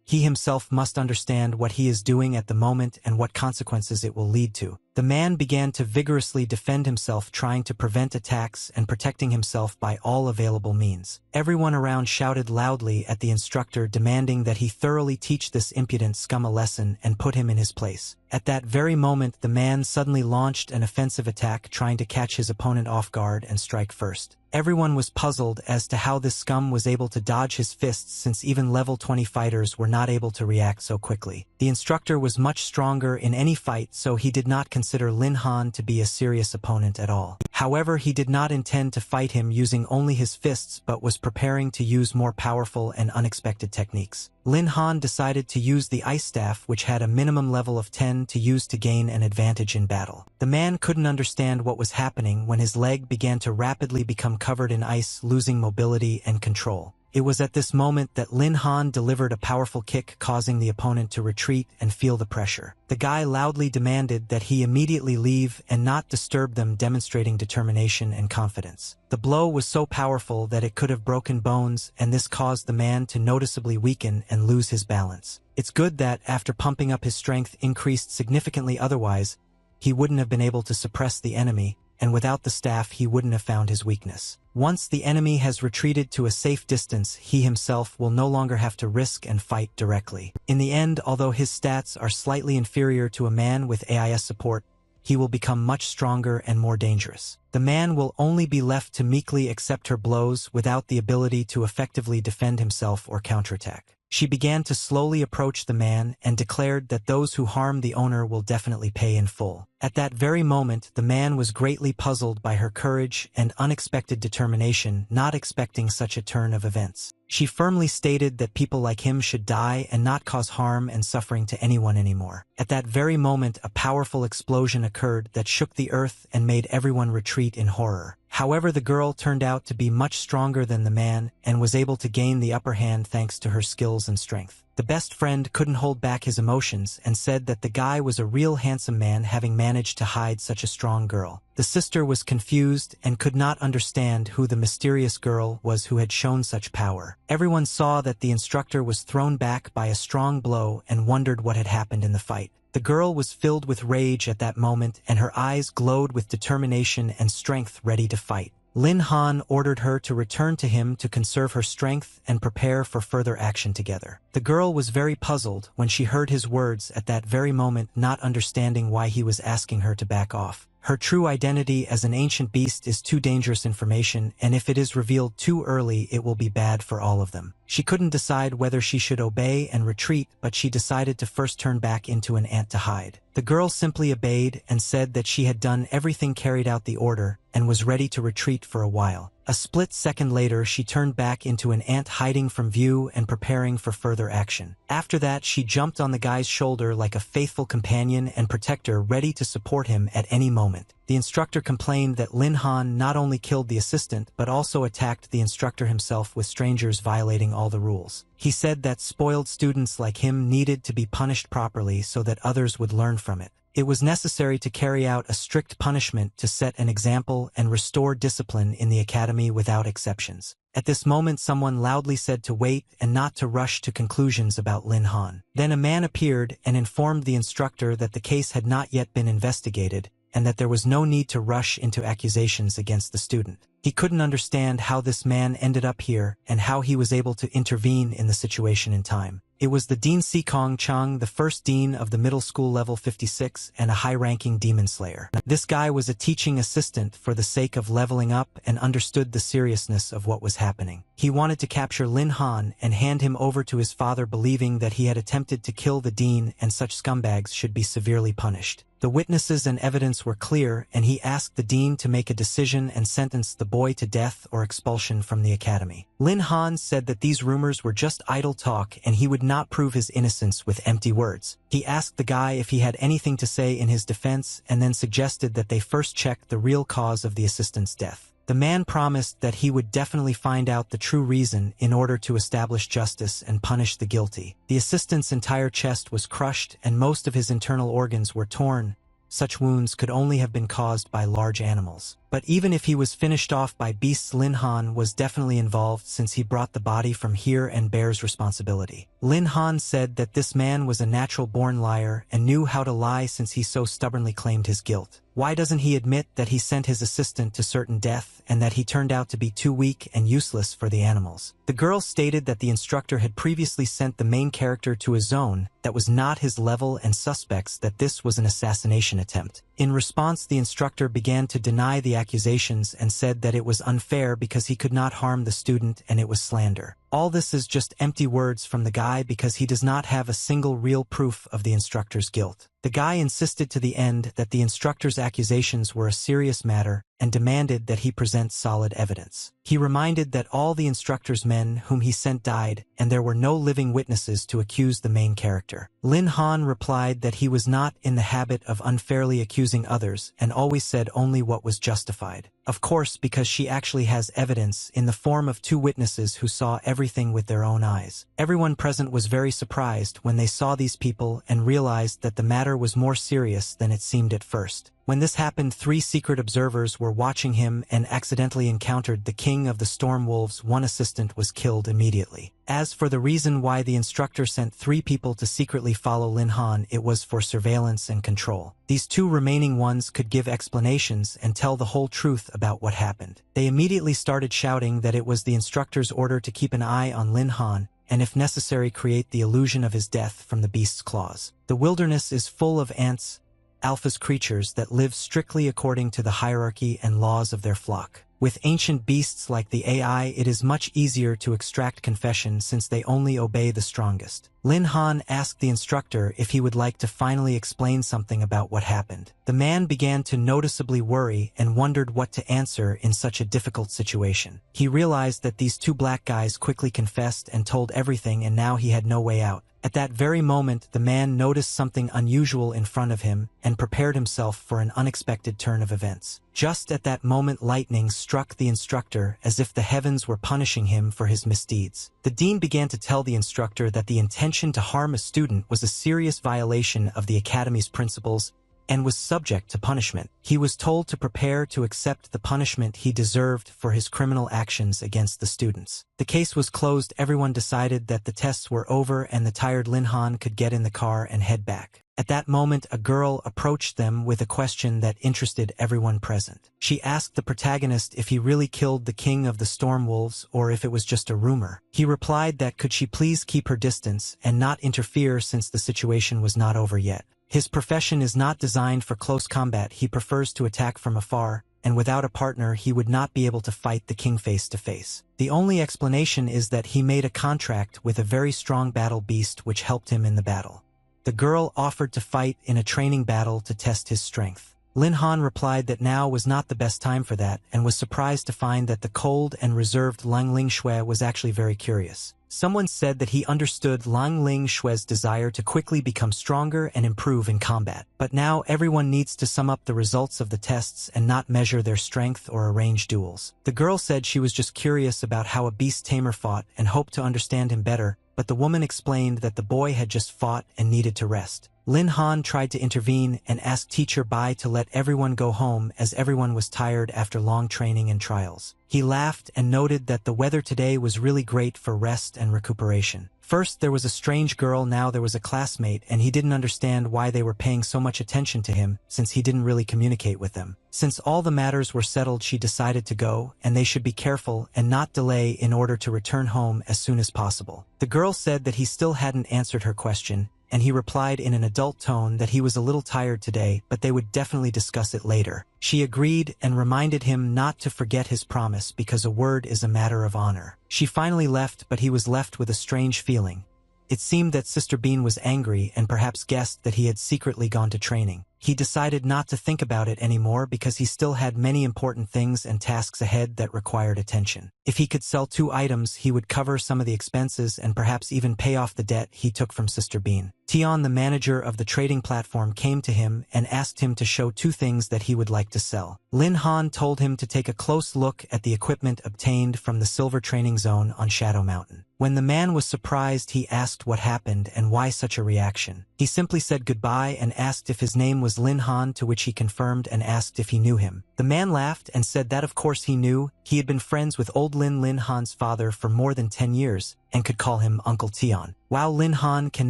He himself must understand what he is doing at the moment and what consequences it will lead to. The man began to vigorously defend himself, trying to prevent attacks and protecting himself by all available means. Everyone around shouted loudly at the instructor, demanding that he thoroughly teach this impudent scum a lesson and put him in his place. At that very moment, the man suddenly launched an offensive attack, trying to catch his opponent off guard and strike first. Everyone was puzzled as to how this scum was able to dodge his fists, since even level 20 fighters were not able to react so quickly. The instructor was much stronger in any fight, so he did not consider Lin Han to be a serious opponent at all. However, he did not intend to fight him using only his fists, but was preparing to use more powerful and unexpected techniques. Lin Han decided to use the ice staff, which had a minimum level of 10 to use to gain an advantage in battle. The man couldn't understand what was happening when his leg began to rapidly become covered in ice, losing mobility and control. It was at this moment that Lin Han delivered a powerful kick, causing the opponent to retreat and feel the pressure. The guy loudly demanded that he immediately leave and not disturb them, demonstrating determination and confidence. The blow was so powerful that it could have broken bones, and this caused the man to noticeably weaken and lose his balance. It's good that, after pumping up his strength increased significantly, otherwise he wouldn't have been able to suppress the enemy, and without the staff he wouldn't have found his weakness. Once the enemy has retreated to a safe distance, he himself will no longer have to risk and fight directly. In the end, although his stats are slightly inferior to a man with AIS support, he will become much stronger and more dangerous. The man will only be left to meekly accept her blows without the ability to effectively defend himself or counterattack. She began to slowly approach the man and declared that those who harm the owner will definitely pay in full. At that very moment, the man was greatly puzzled by her courage and unexpected determination, not expecting such a turn of events. She firmly stated that people like him should die and not cause harm and suffering to anyone anymore. At that very moment, a powerful explosion occurred that shook the earth and made everyone retreat in horror. However, the girl turned out to be much stronger than the man and was able to gain the upper hand thanks to her skills and strength. The best friend couldn't hold back his emotions and said that the guy was a real handsome man, having managed to hide such a strong girl. The sister was confused and could not understand who the mysterious girl was who had shown such power. Everyone saw that the instructor was thrown back by a strong blow and wondered what had happened in the fight. The girl was filled with rage at that moment, and her eyes glowed with determination and strength, ready to fight. Lin Han ordered her to return to him to conserve her strength and prepare for further action together. The girl was very puzzled when she heard his words at that very moment, not understanding why he was asking her to back off. Her true identity as an ancient beast is too dangerous information, and if it is revealed too early, it will be bad for all of them. She couldn't decide whether she should obey and retreat, but she decided to first turn back into an ant to hide. The girl simply obeyed and said that she had done everything, carried out the order, and was ready to retreat for a while. A split second later, she turned back into an ant, hiding from view and preparing for further action. After that, she jumped on the guy's shoulder like a faithful companion and protector, ready to support him at any moment. The instructor complained that Lin Han not only killed the assistant but also attacked the instructor himself, with strangers violating all the rules. He said that spoiled students like him needed to be punished properly so that others would learn from it. It was necessary to carry out a strict punishment to set an example and restore discipline in the academy without exceptions. At this moment someone loudly said to wait and not to rush to conclusions about Lin Han. Then a man appeared and informed the instructor that the case had not yet been investigated, and that there was no need to rush into accusations against the student. He couldn't understand how this man ended up here and how he was able to intervene in the situation in time. It was the Dean Sikong Chang, the first dean of the middle school level 56 and a high-ranking demon slayer. This guy was a teaching assistant for the sake of leveling up and understood the seriousness of what was happening. He wanted to capture Lin Han and hand him over to his father, believing that he had attempted to kill the dean and such scumbags should be severely punished. The witnesses and evidence were clear, and he asked the dean to make a decision and sentence the boy to death or expulsion from the academy. Lin Han said that these rumors were just idle talk and he would not prove his innocence with empty words. He asked the guy if he had anything to say in his defense and then suggested that they first check the real cause of the assistant's death. The man promised that he would definitely find out the true reason in order to establish justice and punish the guilty. The assistant's entire chest was crushed and most of his internal organs were torn. Such wounds could only have been caused by large animals. But even if he was finished off by beasts, Lin Han was definitely involved since he brought the body from here and bears responsibility. Lin Han said that this man was a natural-born liar and knew how to lie since he so stubbornly claimed his guilt. Why doesn't he admit that he sent his assistant to certain death and that he turned out to be too weak and useless for the animals? The girl stated that the instructor had previously sent the main character to a zone that was not his level and suspects that this was an assassination attempt. In response, the instructor began to deny the accusations and said that it was unfair because he could not harm the student and it was slander. All this is just empty words from the guy because he does not have a single real proof of the instructor's guilt. The guy insisted to the end that the instructor's accusations were a serious matter and demanded that he present solid evidence. He reminded that all the instructor's men whom he sent died, and there were no living witnesses to accuse the main character. Lin Han replied that he was not in the habit of unfairly accusing others and always said only what was justified. Of course, because she actually has evidence in the form of 2 witnesses who saw everything with their own eyes. Everyone present was very surprised when they saw these people and realized that the matter was more serious than it seemed at first. When this happened, 3 secret observers were watching him and accidentally encountered the king of the storm wolves. 1 assistant was killed immediately. As for the reason why the instructor sent 3 people to secretly follow Lin Han, it was for surveillance and control. These 2 remaining ones could give explanations and tell the whole truth about what happened. They immediately started shouting that it was the instructor's order to keep an eye on Lin Han and if necessary create the illusion of his death from the beast's claws. The wilderness is full of ants, alphas, creatures that live strictly according to the hierarchy and laws of their flock. With ancient beasts like the AI, it is much easier to extract confession since they only obey the strongest. Lin Han asked the instructor if he would like to finally explain something about what happened. The man began to noticeably worry and wondered what to answer in such a difficult situation. He realized that these 2 black guys quickly confessed and told everything, and now he had no way out. At that very moment, the man noticed something unusual in front of him and prepared himself for an unexpected turn of events. Just at that moment, lightning struck the instructor as if the heavens were punishing him for his misdeeds. The dean began to tell the instructor that the intention to harm a student was a serious violation of the academy's principles and was subject to punishment. He was told to prepare to accept the punishment he deserved for his criminal actions against the students. The case was closed. Everyone decided that the tests were over and the tired Lin Han could get in the car and head back. At that moment, a girl approached them with a question that interested everyone present. She asked the protagonist if he really killed the king of the storm wolves or if it was just a rumor. He replied that could she please keep her distance and not interfere since the situation was not over yet. His profession is not designed for close combat. He prefers to attack from afar, and without a partner he would not be able to fight the king face to face. The only explanation is that he made a contract with a very strong battle beast which helped him in the battle. The girl offered to fight in a training battle to test his strength. Lin Han replied that now was not the best time for that and was surprised to find that the cold and reserved Lang Ling Shui was actually very curious. Someone said that he understood Lang Ling Shui's desire to quickly become stronger and improve in combat. But now everyone needs to sum up the results of the tests and not measure their strength or arrange duels. The girl said she was just curious about how a beast tamer fought and hoped to understand him better, but the woman explained that the boy had just fought and needed to rest. Lin Han tried to intervene and asked Teacher Bai to let everyone go home as everyone was tired after long training and trials. He laughed and noted that the weather today was really great for rest and recuperation. First there was a strange girl, now there was a classmate, and he didn't understand why they were paying so much attention to him since he didn't really communicate with them. Since all the matters were settled, she decided to go, and they should be careful and not delay in order to return home as soon as possible. The girl said that he still hadn't answered her question, and he replied in an adult tone that he was a little tired today, but they would definitely discuss it later. She agreed and reminded him not to forget his promise because a word is a matter of honor. She finally left, but he was left with a strange feeling. It seemed that Sister Bean was angry and perhaps guessed that he had secretly gone to training. He decided not to think about it anymore because he still had many important things and tasks ahead that required attention. If he could sell 2 items, he would cover some of the expenses and perhaps even pay off the debt he took from Sister Bean. Tion, the manager of the trading platform, came to him and asked him to show 2 things that he would like to sell. Lin Han told him to take a close look at the equipment obtained from the Silver Training Zone on Shadow Mountain. When the man was surprised, he asked what happened and why such a reaction. He simply said goodbye and asked if his name was Lin Han, to which he confirmed and asked if he knew him. The man laughed and said that of course he knew. He had been friends with old Lin Han's father for more than 10 years and could call him Uncle Tion. While Lin Han can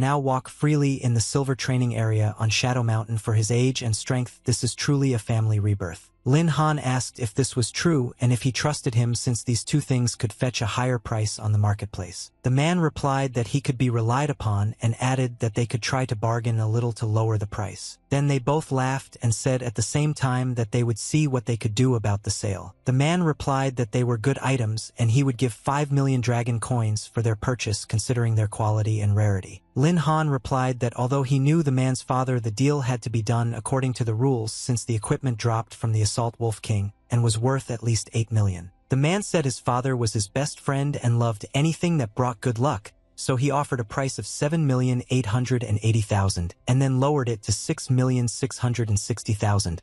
now walk freely in the Silver Training area on Shadow Mountain for his age and strength, this is truly a family rebirth. Lin Han asked if this was true and if he trusted him since these 2 things could fetch a higher price on the marketplace. The man replied that he could be relied upon and added that they could try to bargain a little to lower the price. Then they both laughed and said at the same time that they would see what they could do about the sale. The man replied that they were good items and he would give 5 million dragon coins for their purchase considering their quality and rarity. Lin Han replied that although he knew the man's father, the deal had to be done according to the rules since the equipment dropped from the Assault Wolf King and was worth at least 8 million. The man said his father was his best friend and loved anything that brought good luck, so he offered a price of 7,880,000 and then lowered it to 6,660,000.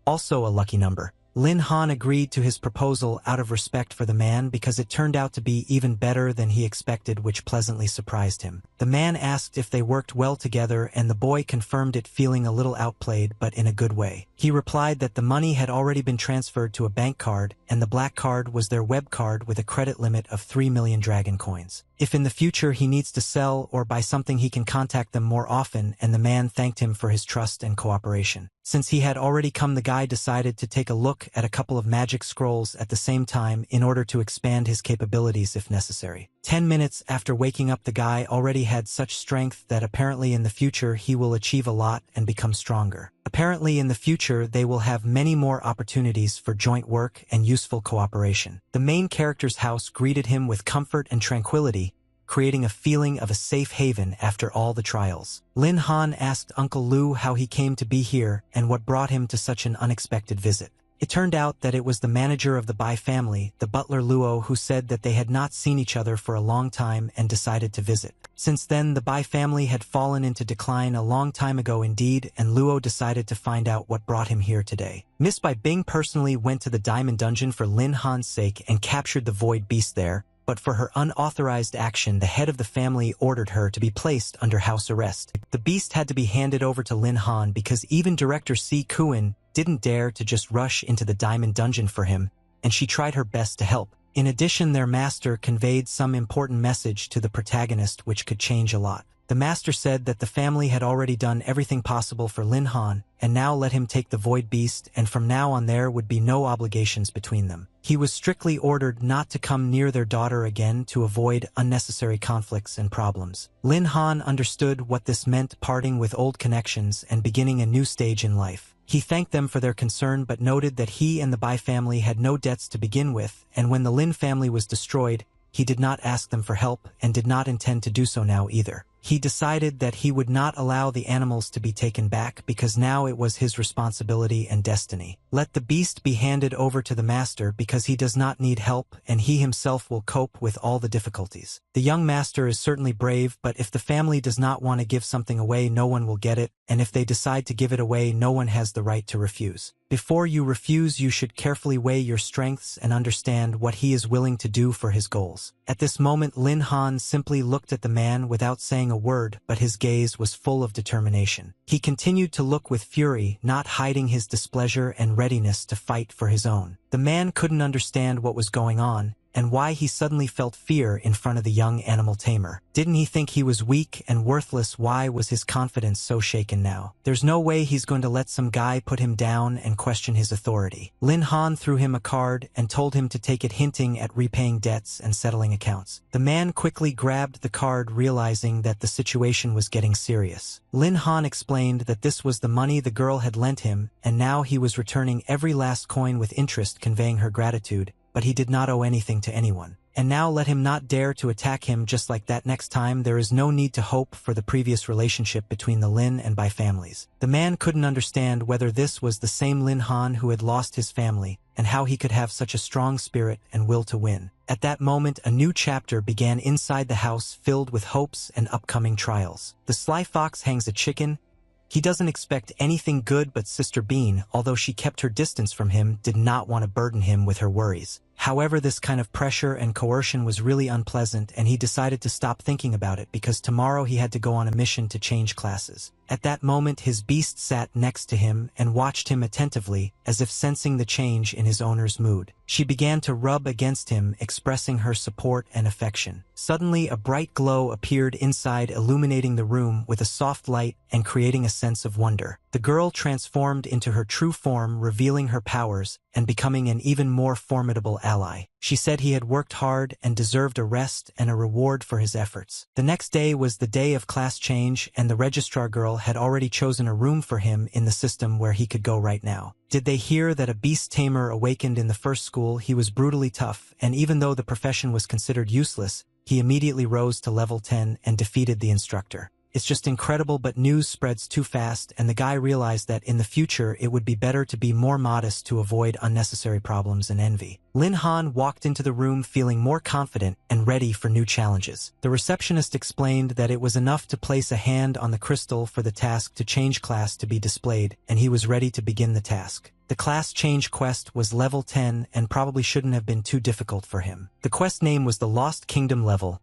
Also a lucky number. Lin Han agreed to his proposal out of respect for the man because it turned out to be even better than he expected, which pleasantly surprised him. The man asked if they worked well together and the boy confirmed it, feeling a little outplayed but in a good way. He replied that the money had already been transferred to a bank card and the black card was their web card with a credit limit of 3 million dragon coins. If in the future he needs to sell or buy something, he can contact them more often, and the man thanked him for his trust and cooperation. Since he had already come, the guy decided to take a look at a couple of magic scrolls at the same time in order to expand his capabilities if necessary. 10 minutes after waking up, the guy already had such strength that apparently in the future he will achieve a lot and become stronger. Apparently in the future they will have many more opportunities for joint work and useful cooperation. The main character's house greeted him with comfort and tranquility, creating a feeling of a safe haven after all the trials. Lin Han asked Uncle Lu how he came to be here and what brought him to such an unexpected visit. It turned out that it was the manager of the Bai family, the butler Luo, who said that they had not seen each other for a long time and decided to visit. Since then, the Bai family had fallen into decline a long time ago indeed, and Luo decided to find out what brought him here today. Miss Bai Bing personally went to the Diamond Dungeon for Lin Han's sake and captured the Void Beast there, but for her unauthorized action, the head of the family ordered her to be placed under house arrest. The beast had to be handed over to Lin Han because even Director Si Kuan didn't dare to just rush into the Diamond Dungeon for him, and she tried her best to help. In addition, their master conveyed some important message to the protagonist which could change a lot. The master said that the family had already done everything possible for Lin Han, and now let him take the Void Beast, and from now on there would be no obligations between them. He was strictly ordered not to come near their daughter again to avoid unnecessary conflicts and problems. Lin Han understood what this meant, parting with old connections and beginning a new stage in life. He thanked them for their concern but noted that he and the Bai family had no debts to begin with, and when the Lin family was destroyed, he did not ask them for help and did not intend to do so now either. He decided that he would not allow the animals to be taken back because now it was his responsibility and destiny. Let the beast be handed over to the master because he does not need help and he himself will cope with all the difficulties. The young master is certainly brave, but if the family does not want to give something away, no one will get it, and if they decide to give it away, no one has the right to refuse. Before you refuse, you should carefully weigh your strengths and understand what he is willing to do for his goals. At this moment, Lin Han simply looked at the man without saying a a word, but his gaze was full of determination. He continued to look with fury, not hiding his displeasure and readiness to fight for his own. The man couldn't understand what was going on, and why he suddenly felt fear in front of the young animal tamer. Didn't he think he was weak and worthless? Why was his confidence so shaken now? There's no way he's going to let some guy put him down and question his authority. Lin Han threw him a card and told him to take it, hinting at repaying debts and settling accounts. The man quickly grabbed the card, realizing that the situation was getting serious. Lin Han explained that this was the money the girl had lent him, and now he was returning every last coin with interest, conveying her gratitude, but he did not owe anything to anyone. And now let him not dare to attack him just like that next time. There is no need to hope for the previous relationship between the Lin and Bai families. The man couldn't understand whether this was the same Lin Han who had lost his family, and how he could have such a strong spirit and will to win. At that moment, a new chapter began inside the house, filled with hopes and upcoming trials. The sly fox hangs a chicken. He doesn't expect anything good, but Sister Bean, although she kept her distance from him, did not want to burden him with her worries. However, this kind of pressure and coercion was really unpleasant, and he decided to stop thinking about it because tomorrow he had to go on a mission to change classes. At that moment, his beast sat next to him and watched him attentively, as if sensing the change in his owner's mood. She began to rub against him, expressing her support and affection. Suddenly, a bright glow appeared inside, illuminating the room with a soft light and creating a sense of wonder. The girl transformed into her true form, revealing her powers and becoming an even more formidable ally. She said he had worked hard and deserved a rest and a reward for his efforts. The next day was the day of class change, and the registrar girl had already chosen a room for him in the system where he could go right now. Did they hear that a beast tamer awakened in the first school? He was brutally tough, and even though the profession was considered useless, he immediately rose to level 10 and defeated the instructor. It's just incredible, but news spreads too fast, and the guy realized that in the future it would be better to be more modest to avoid unnecessary problems and envy. Lin Han walked into the room feeling more confident and ready for new challenges. The receptionist explained that it was enough to place a hand on the crystal for the task to change class to be displayed, and he was ready to begin the task. The class change quest was level 10 and probably shouldn't have been too difficult for him. The quest name was the Lost Kingdom level.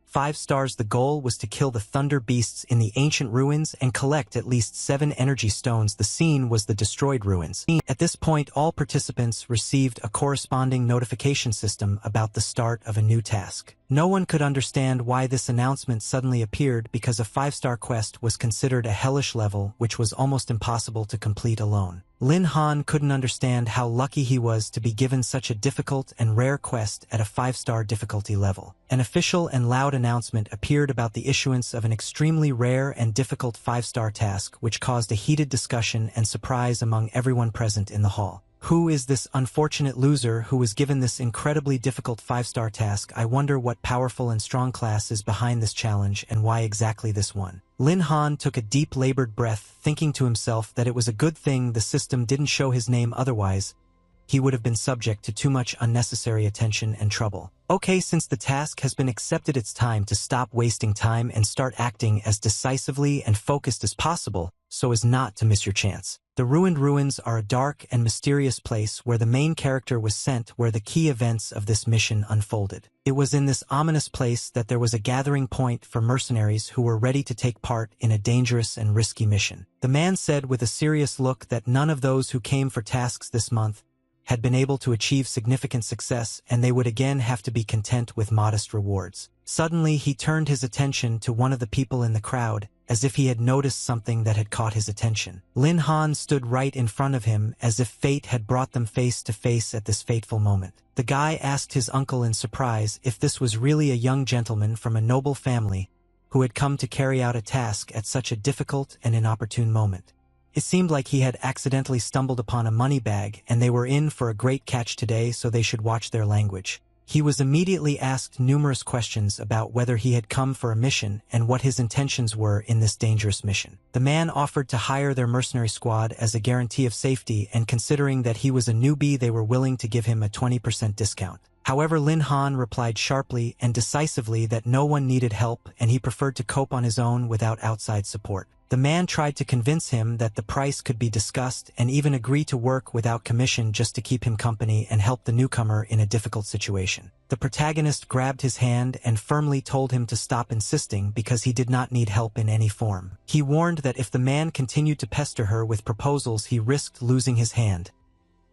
5 stars. The goal was to kill the thunder beasts in the ancient ruins and collect at least 7 energy stones. The scene was the destroyed ruins. At this point, all participants received a corresponding notification system about the start of a new task. No one could understand why this announcement suddenly appeared, because a 5-star quest was considered a hellish level, which was almost impossible to complete alone. Lin Han couldn't understand how lucky he was to be given such a difficult and rare quest at a 5-star difficulty level. An official and loud announcement appeared about the issuance of an extremely rare and difficult 5-star task, which caused a heated discussion and surprise among everyone present in the hall. Who is this unfortunate loser who was given this incredibly difficult 5-star task? I wonder what powerful and strong class is behind this challenge and why exactly this one. Lin Han took a deep labored breath, thinking to himself that it was a good thing the system didn't show his name, otherwise he would have been subject to too much unnecessary attention and trouble. Okay, since the task has been accepted, it's time to stop wasting time and start acting as decisively and focused as possible so as not to miss your chance. The ruined ruins are a dark and mysterious place where the main character was sent, where the key events of this mission unfolded. It was in this ominous place that there was a gathering point for mercenaries who were ready to take part in a dangerous and risky mission. The man said with a serious look that none of those who came for tasks this month had been able to achieve significant success, and they would again have to be content with modest rewards. Suddenly, he turned his attention to one of the people in the crowd, as if he had noticed something that had caught his attention. Lin Han stood right in front of him, as if fate had brought them face to face at this fateful moment. The guy asked his uncle in surprise if this was really a young gentleman from a noble family who had come to carry out a task at such a difficult and inopportune moment. It seemed like he had accidentally stumbled upon a money bag, and they were in for a great catch today, so they should watch their language. He was immediately asked numerous questions about whether he had come for a mission and what his intentions were in this dangerous mission. The man offered to hire their mercenary squad as a guarantee of safety, and considering that he was a newbie, they were willing to give him a 20% discount. However, Lin Han replied sharply and decisively that no one needed help and he preferred to cope on his own without outside support. The man tried to convince him that the price could be discussed and even agree to work without commission just to keep him company and help the newcomer in a difficult situation. The protagonist grabbed his hand and firmly told him to stop insisting because he did not need help in any form. He warned that if the man continued to pester her with proposals, he risked losing his hand.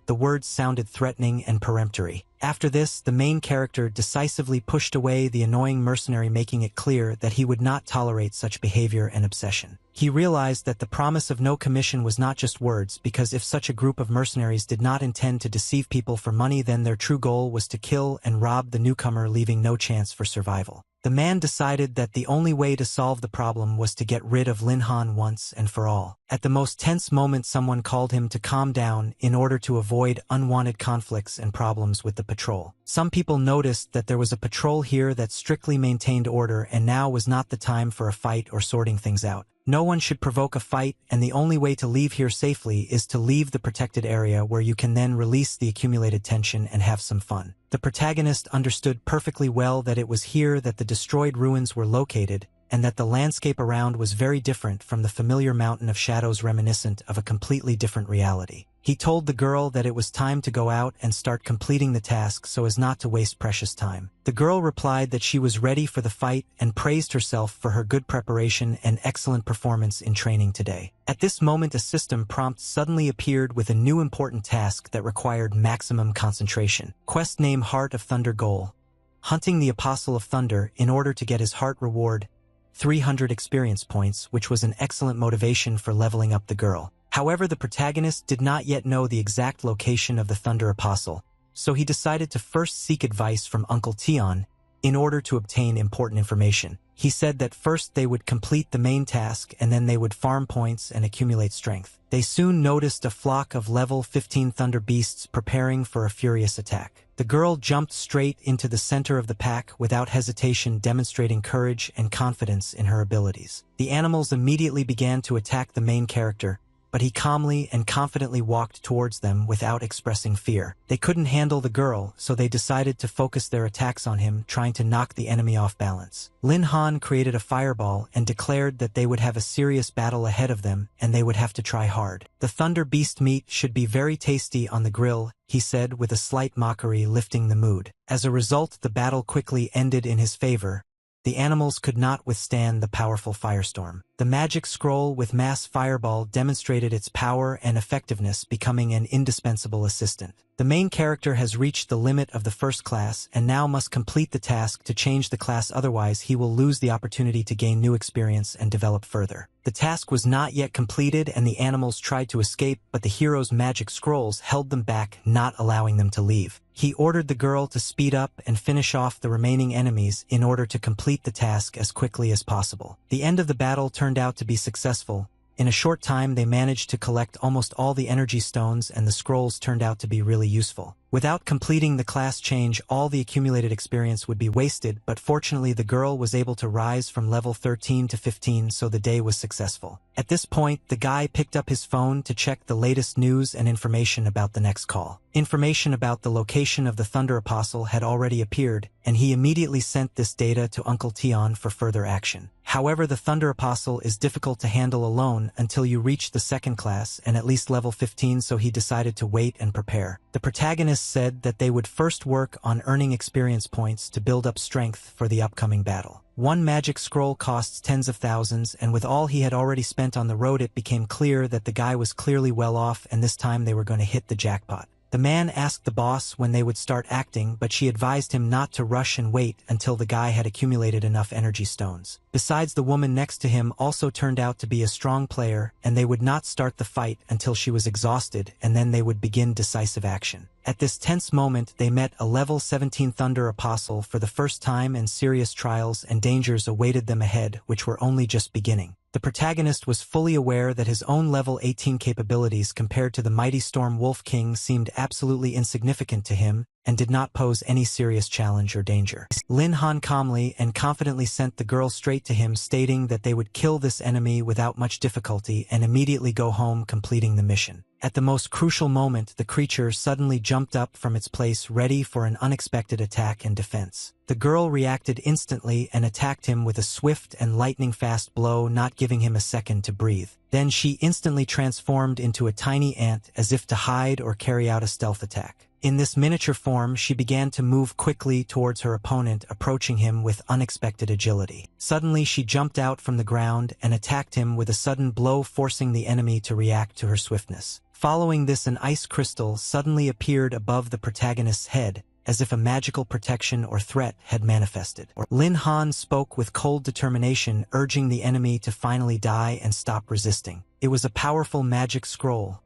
The words sounded threatening and peremptory. After this, the main character decisively pushed away the annoying mercenary, making it clear that he would not tolerate such behavior and obsession. He realized that the promise of no commission was not just words, because if such a group of mercenaries did not intend to deceive people for money, then their true goal was to kill and rob the newcomer, leaving no chance for survival. The man decided that the only way to solve the problem was to get rid of Lin Han once and for all. At the most tense moment, someone called him to calm down in order to avoid unwanted conflicts and problems with the patrol. Some people noticed that there was a patrol here that strictly maintained order, and now was not the time for a fight or sorting things out. No one should provoke a fight, and the only way to leave here safely is to leave the protected area, where you can then release the accumulated tension and have some fun. The protagonist understood perfectly well that it was here that the destroyed ruins were located, and that the landscape around was very different from the familiar mountain of shadows, reminiscent of a completely different reality. He told the girl that it was time to go out and start completing the task so as not to waste precious time. The girl replied that she was ready for the fight and praised herself for her good preparation and excellent performance in training today. At this moment, a system prompt suddenly appeared with a new important task that required maximum concentration. Quest name: Heart of Thunder. Goal: hunting the Apostle of Thunder in order to get his heart. Reward: 300 experience points, which was an excellent motivation for leveling up the girl. However, the protagonist did not yet know the exact location of the Thunder Apostle, so he decided to first seek advice from Uncle Tion in order to obtain important information. He said that first they would complete the main task and then they would farm points and accumulate strength. They soon noticed a flock of level 15 thunder beasts preparing for a furious attack. The girl jumped straight into the center of the pack without hesitation, demonstrating courage and confidence in her abilities. The animals immediately began to attack the main character, but he calmly and confidently walked towards them without expressing fear. They couldn't handle the girl, so they decided to focus their attacks on him, trying to knock the enemy off balance. Lin Han created a fireball and declared that they would have a serious battle ahead of them and they would have to try hard. The thunder beast meat should be very tasty on the grill, he said with a slight mockery, lifting the mood. As a result, the battle quickly ended in his favor. The animals could not withstand the powerful firestorm. The magic scroll with mass fireball demonstrated its power and effectiveness, becoming an indispensable assistant. The main character has reached the limit of the first class and now must complete the task to change the class, otherwise he will lose the opportunity to gain new experience and develop further. The task was not yet completed and the animals tried to escape, but the hero's magic scrolls held them back, not allowing them to leave. He ordered the girl to speed up and finish off the remaining enemies in order to complete the task as quickly as possible. The end of the battle turned out to be successful. In a short time, they managed to collect almost all the energy stones, and the scrolls turned out to be really useful. Without completing the class change, all the accumulated experience would be wasted, but fortunately the girl was able to rise from level 13 to 15, so the day was successful. At this point, the guy picked up his phone to check the latest news and information about the next call. Information about the location of the Thunder Apostle had already appeared, and he immediately sent this data to Uncle Tion for further action. However, the Thunder Apostle is difficult to handle alone until you reach the second class and at least level 15, so he decided to wait and prepare. The protagonist said that they would first work on earning experience points to build up strength for the upcoming battle. One magic scroll costs tens of thousands, and with all he had already spent on the road, it became clear that the guy was clearly well off, and this time they were going to hit the jackpot. The man asked the boss when they would start acting, but she advised him not to rush and wait until the guy had accumulated enough energy stones. Besides, the woman next to him also turned out to be a strong player, and they would not start the fight until she was exhausted, and then they would begin decisive action. At this tense moment, they met a level 17 Thunder Apostle for the first time, and serious trials and dangers awaited them ahead, which were only just beginning. The protagonist was fully aware that his own level 18 capabilities compared to the mighty Storm Wolf King seemed absolutely insignificant to him, and did not pose any serious challenge or danger. Lin Han calmly and confidently sent the girl straight to him, stating that they would kill this enemy without much difficulty and immediately go home, completing the mission. At the most crucial moment, the creature suddenly jumped up from its place, ready for an unexpected attack and defense. The girl reacted instantly and attacked him with a swift and lightning-fast blow, not giving him a second to breathe. Then she instantly transformed into a tiny ant, as if to hide or carry out a stealth attack. In this miniature form, she began to move quickly towards her opponent, approaching him with unexpected agility. Suddenly, she jumped out from the ground and attacked him with a sudden blow, forcing the enemy to react to her swiftness. Following this, an ice crystal suddenly appeared above the protagonist's head, as if a magical protection or threat had manifested. Lin Han spoke with cold determination, urging the enemy to finally die and stop resisting. It was a powerful magic scroll,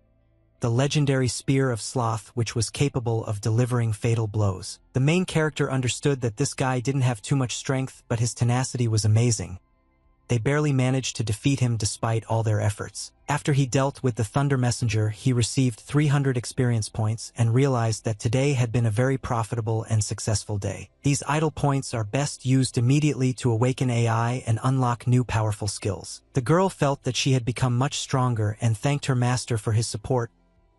the legendary Spear of Sloth, which was capable of delivering fatal blows. The main character understood that this guy didn't have too much strength, but his tenacity was amazing. They barely managed to defeat him despite all their efforts. After he dealt with the Thunder Messenger, he received 300 experience points and realized that today had been a very profitable and successful day. These idle points are best used immediately to awaken AI and unlock new powerful skills. The girl felt that she had become much stronger and thanked her master for his support.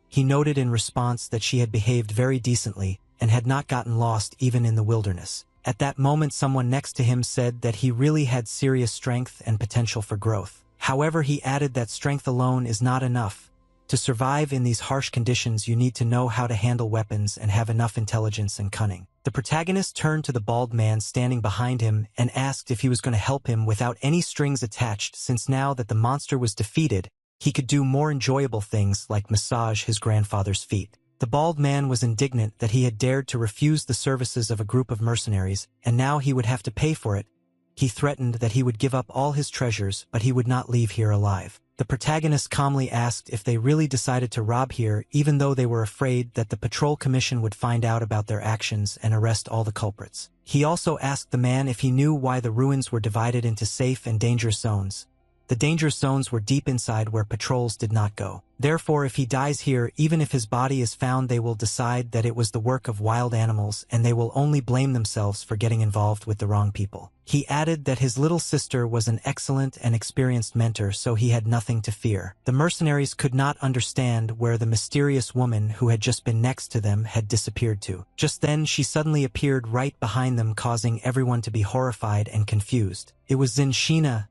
He noted in response that she had behaved very decently and had not gotten lost even in the wilderness. At that moment, someone next to him said that he really had serious strength and potential for growth. However, he added that strength alone is not enough. To survive in these harsh conditions, you need to know how to handle weapons and have enough intelligence and cunning. The protagonist turned to the bald man standing behind him and asked if he was going to help him without any strings attached, since now that the monster was defeated, he could do more enjoyable things like massage his grandfather's feet. The bald man was indignant that he had dared to refuse the services of a group of mercenaries, and now he would have to pay for it. He threatened that he would give up all his treasures, but he would not leave here alive. The protagonist calmly asked if they really decided to rob here, even though they were afraid that the patrol commission would find out about their actions and arrest all the culprits. He also asked the man if he knew why the ruins were divided into safe and dangerous zones. The dangerous zones were deep inside where patrols did not go. Therefore, if he dies here, even if his body is found, they will decide that it was the work of wild animals, and they will only blame themselves for getting involved with the wrong people. He added that his little sister was an excellent and experienced mentor, so he had nothing to fear. The mercenaries could not understand where the mysterious woman who had just been next to them had disappeared to. Just then, she suddenly appeared right behind them, causing everyone to be horrified and confused. It was Zinshina.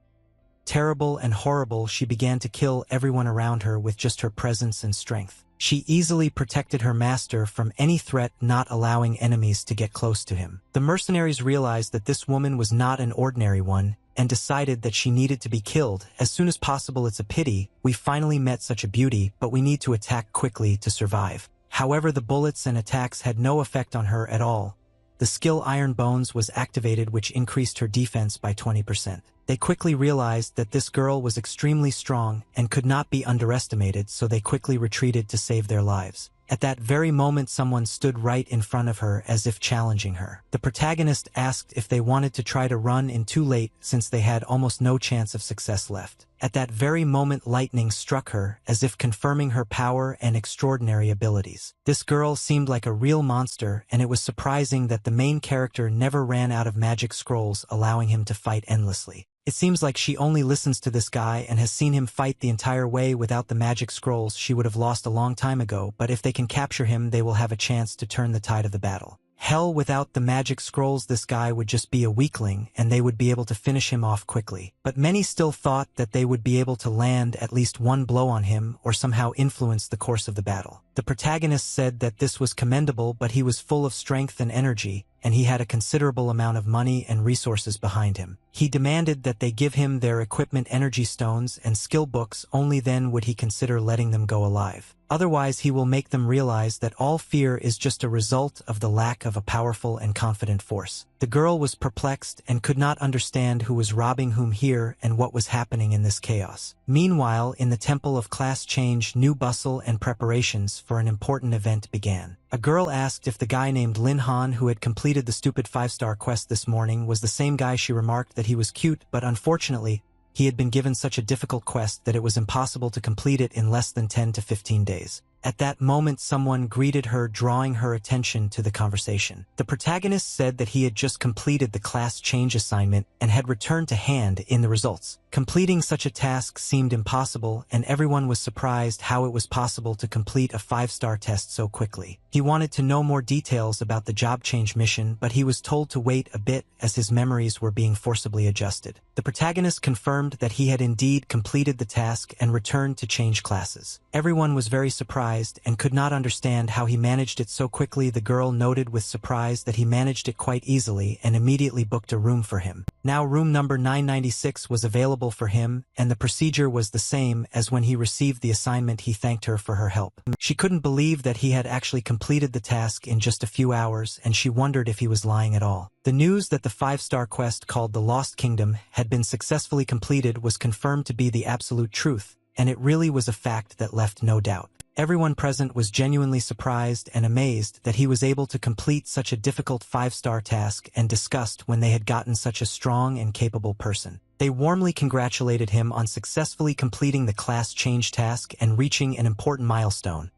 Terrible and horrible, she began to kill everyone around her with just her presence and strength. She easily protected her master from any threat, not allowing enemies to get close to him. The mercenaries realized that this woman was not an ordinary one and decided that she needed to be killed as soon as possible. It's a pity, we finally met such a beauty, but we need to attack quickly to survive. However, the bullets and attacks had no effect on her at all. The skill Iron Bones was activated, which increased her defense by 20%. They quickly realized that this girl was extremely strong and could not be underestimated, so they quickly retreated to save their lives. At that very moment, someone stood right in front of her as if challenging her. The protagonist asked if they wanted to try to run in too late, since they had almost no chance of success left. At that very moment, lightning struck her, as if confirming her power and extraordinary abilities. This girl seemed like a real monster, and it was surprising that the main character never ran out of magic scrolls, allowing him to fight endlessly. It seems like she only listens to this guy and has seen him fight the entire way. Without the magic scrolls, she would have lost a long time ago, but if they can capture him, they will have a chance to turn the tide of the battle. Hell, without the magic scrolls, this guy would just be a weakling, and they would be able to finish him off quickly. But many still thought that they would be able to land at least one blow on him or somehow influence the course of the battle. The protagonist said that this was commendable, but he was full of strength and energy, and he had a considerable amount of money and resources behind him. He demanded that they give him their equipment, energy stones, and skill books. Only then would he consider letting them go alive. Otherwise, he will make them realize that all fear is just a result of the lack of a powerful and confident force. The girl was perplexed and could not understand who was robbing whom here and what was happening in this chaos. Meanwhile, in the Temple of Class Change, new bustle and preparations for an important event began. A girl asked if the guy named Lin Han who had completed the stupid 5-star quest this morning was the same guy. She remarked that he was cute, but unfortunately, he had been given such a difficult quest that it was impossible to complete it in less than 10 to 15 days. At that moment someone greeted her, drawing her attention to the conversation. The protagonist said that he had just completed the class change assignment and had returned to hand in the results. Completing such a task seemed impossible, and everyone was surprised how it was possible to complete a 5-star test so quickly. He wanted to know more details about the job change mission, but he was told to wait a bit as his memories were being forcibly adjusted. The protagonist confirmed that he had indeed completed the task and returned to change classes. Everyone was very surprised and could not understand how he managed it so quickly. The girl noted with surprise that he managed it quite easily and immediately booked a room for him. Now room number 996 was available for him, and the procedure was the same as when he received the assignment. He thanked her for her help. She couldn't believe that he had actually completed the task in just a few hours, and she wondered if he was lying at all. The news that the 5-star quest called the Lost Kingdom had been successfully completed was confirmed to be the absolute truth, and it really was a fact that left no doubt. Everyone present was genuinely surprised and amazed that he was able to complete such a difficult 5-star task and discussed when they had gotten such a strong and capable person. They warmly congratulated him on successfully completing the class change task and reaching an important milestone,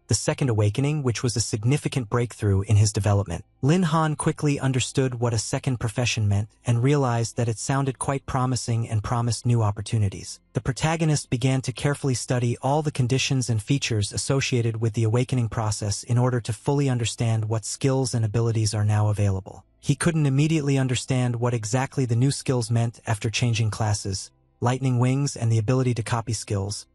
the second awakening, which was a significant breakthrough in his development. Lin Han quickly understood what a second profession meant and realized that it sounded quite promising and promised new opportunities. The protagonist began to carefully study all the conditions and features associated with the awakening process in order to fully understand what skills and abilities are now available. He couldn't immediately understand what exactly the new skills meant after changing classes, lightning wings and the ability to copy skills,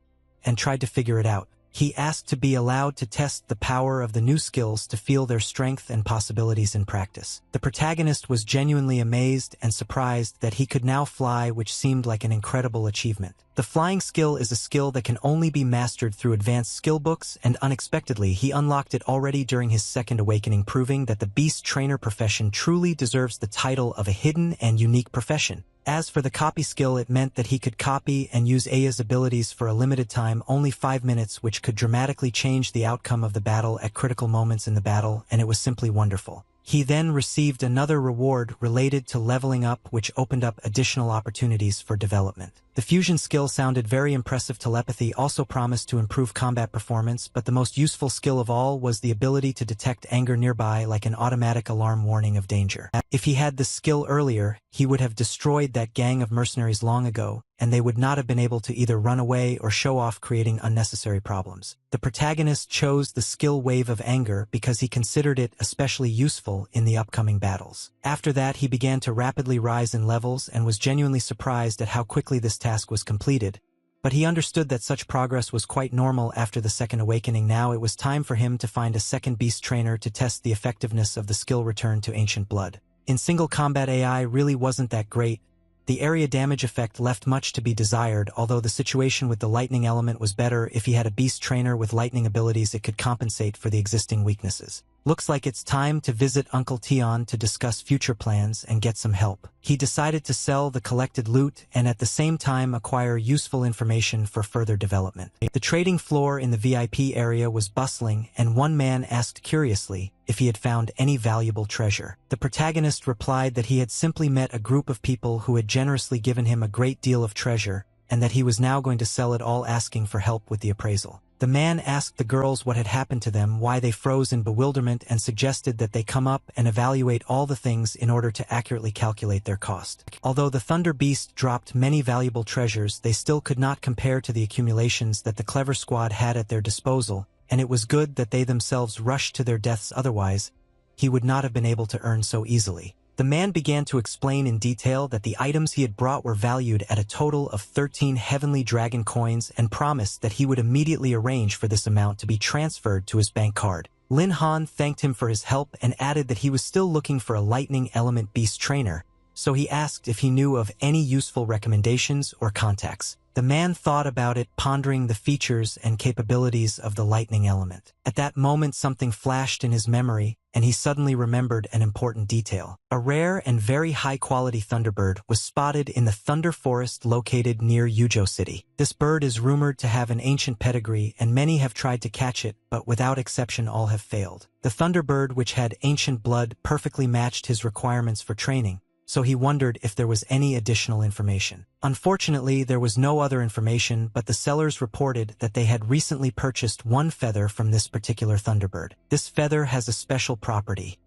and tried to figure it out. He asked to be allowed to test the power of the new skills to feel their strength and possibilities in practice. The protagonist was genuinely amazed and surprised that he could now fly, which seemed like an incredible achievement. The flying skill is a skill that can only be mastered through advanced skill books, and unexpectedly he unlocked it already during his second awakening, proving that the beast trainer profession truly deserves the title of a hidden and unique profession. As for the copy skill, it meant that he could copy and use Aya's abilities for a limited time, only 5 minutes, which could dramatically change the outcome of the battle at critical moments in the battle, and it was simply wonderful. He then received another reward related to leveling up, which opened up additional opportunities for development. The fusion skill sounded very impressive. Telepathy also promised to improve combat performance, but the most useful skill of all was the ability to detect anger nearby, like an automatic alarm warning of danger. If he had this skill earlier, he would have destroyed that gang of mercenaries long ago, and they would not have been able to either run away or show off, creating unnecessary problems. The protagonist chose the skill Wave of Anger because he considered it especially useful in the upcoming battles. After that, he began to rapidly rise in levels and was genuinely surprised at how quickly this task was completed. But he understood that such progress was quite normal after the second awakening. Now it was time for him to find a second beast trainer to test the effectiveness of the skill Return to Ancient Blood. In single combat, AI really wasn't that great. The area damage effect left much to be desired, although the situation with the lightning element was better. If he had a beast trainer with lightning abilities, it could compensate for the existing weaknesses. Looks like it's time to visit Uncle Tion to discuss future plans and get some help. He decided to sell the collected loot and at the same time acquire useful information for further development. The trading floor in the VIP area was bustling, and one man asked curiously if he had found any valuable treasure. The protagonist replied that he had simply met a group of people who had generously given him a great deal of treasure, and that he was now going to sell it all, asking for help with the appraisal. The man asked the girls what had happened to them, why they froze in bewilderment, and suggested that they come up and evaluate all the things in order to accurately calculate their cost. Although the Thunder Beast dropped many valuable treasures, they still could not compare to the accumulations that the clever squad had at their disposal, and it was good that they themselves rushed to their deaths, otherwise he would not have been able to earn so easily. The man began to explain in detail that the items he had brought were valued at a total of 13 heavenly dragon coins and promised that he would immediately arrange for this amount to be transferred to his bank card. Lin Han thanked him for his help and added that he was still looking for a lightning element beast trainer, so he asked if he knew of any useful recommendations or contacts. The man thought about it, pondering the features and capabilities of the lightning element. At that moment, something flashed in his memory, and he suddenly remembered an important detail. A rare and very high-quality thunderbird was spotted in the Thunder Forest located near Yuzhou City. This bird is rumored to have an ancient pedigree, and many have tried to catch it, but without exception all have failed. The thunderbird, which had ancient blood, perfectly matched his requirements for training, so he wondered if there was any additional information. Unfortunately, there was no other information, but the sellers reported that they had recently purchased one feather from this particular thunderbird. This feather has a special property.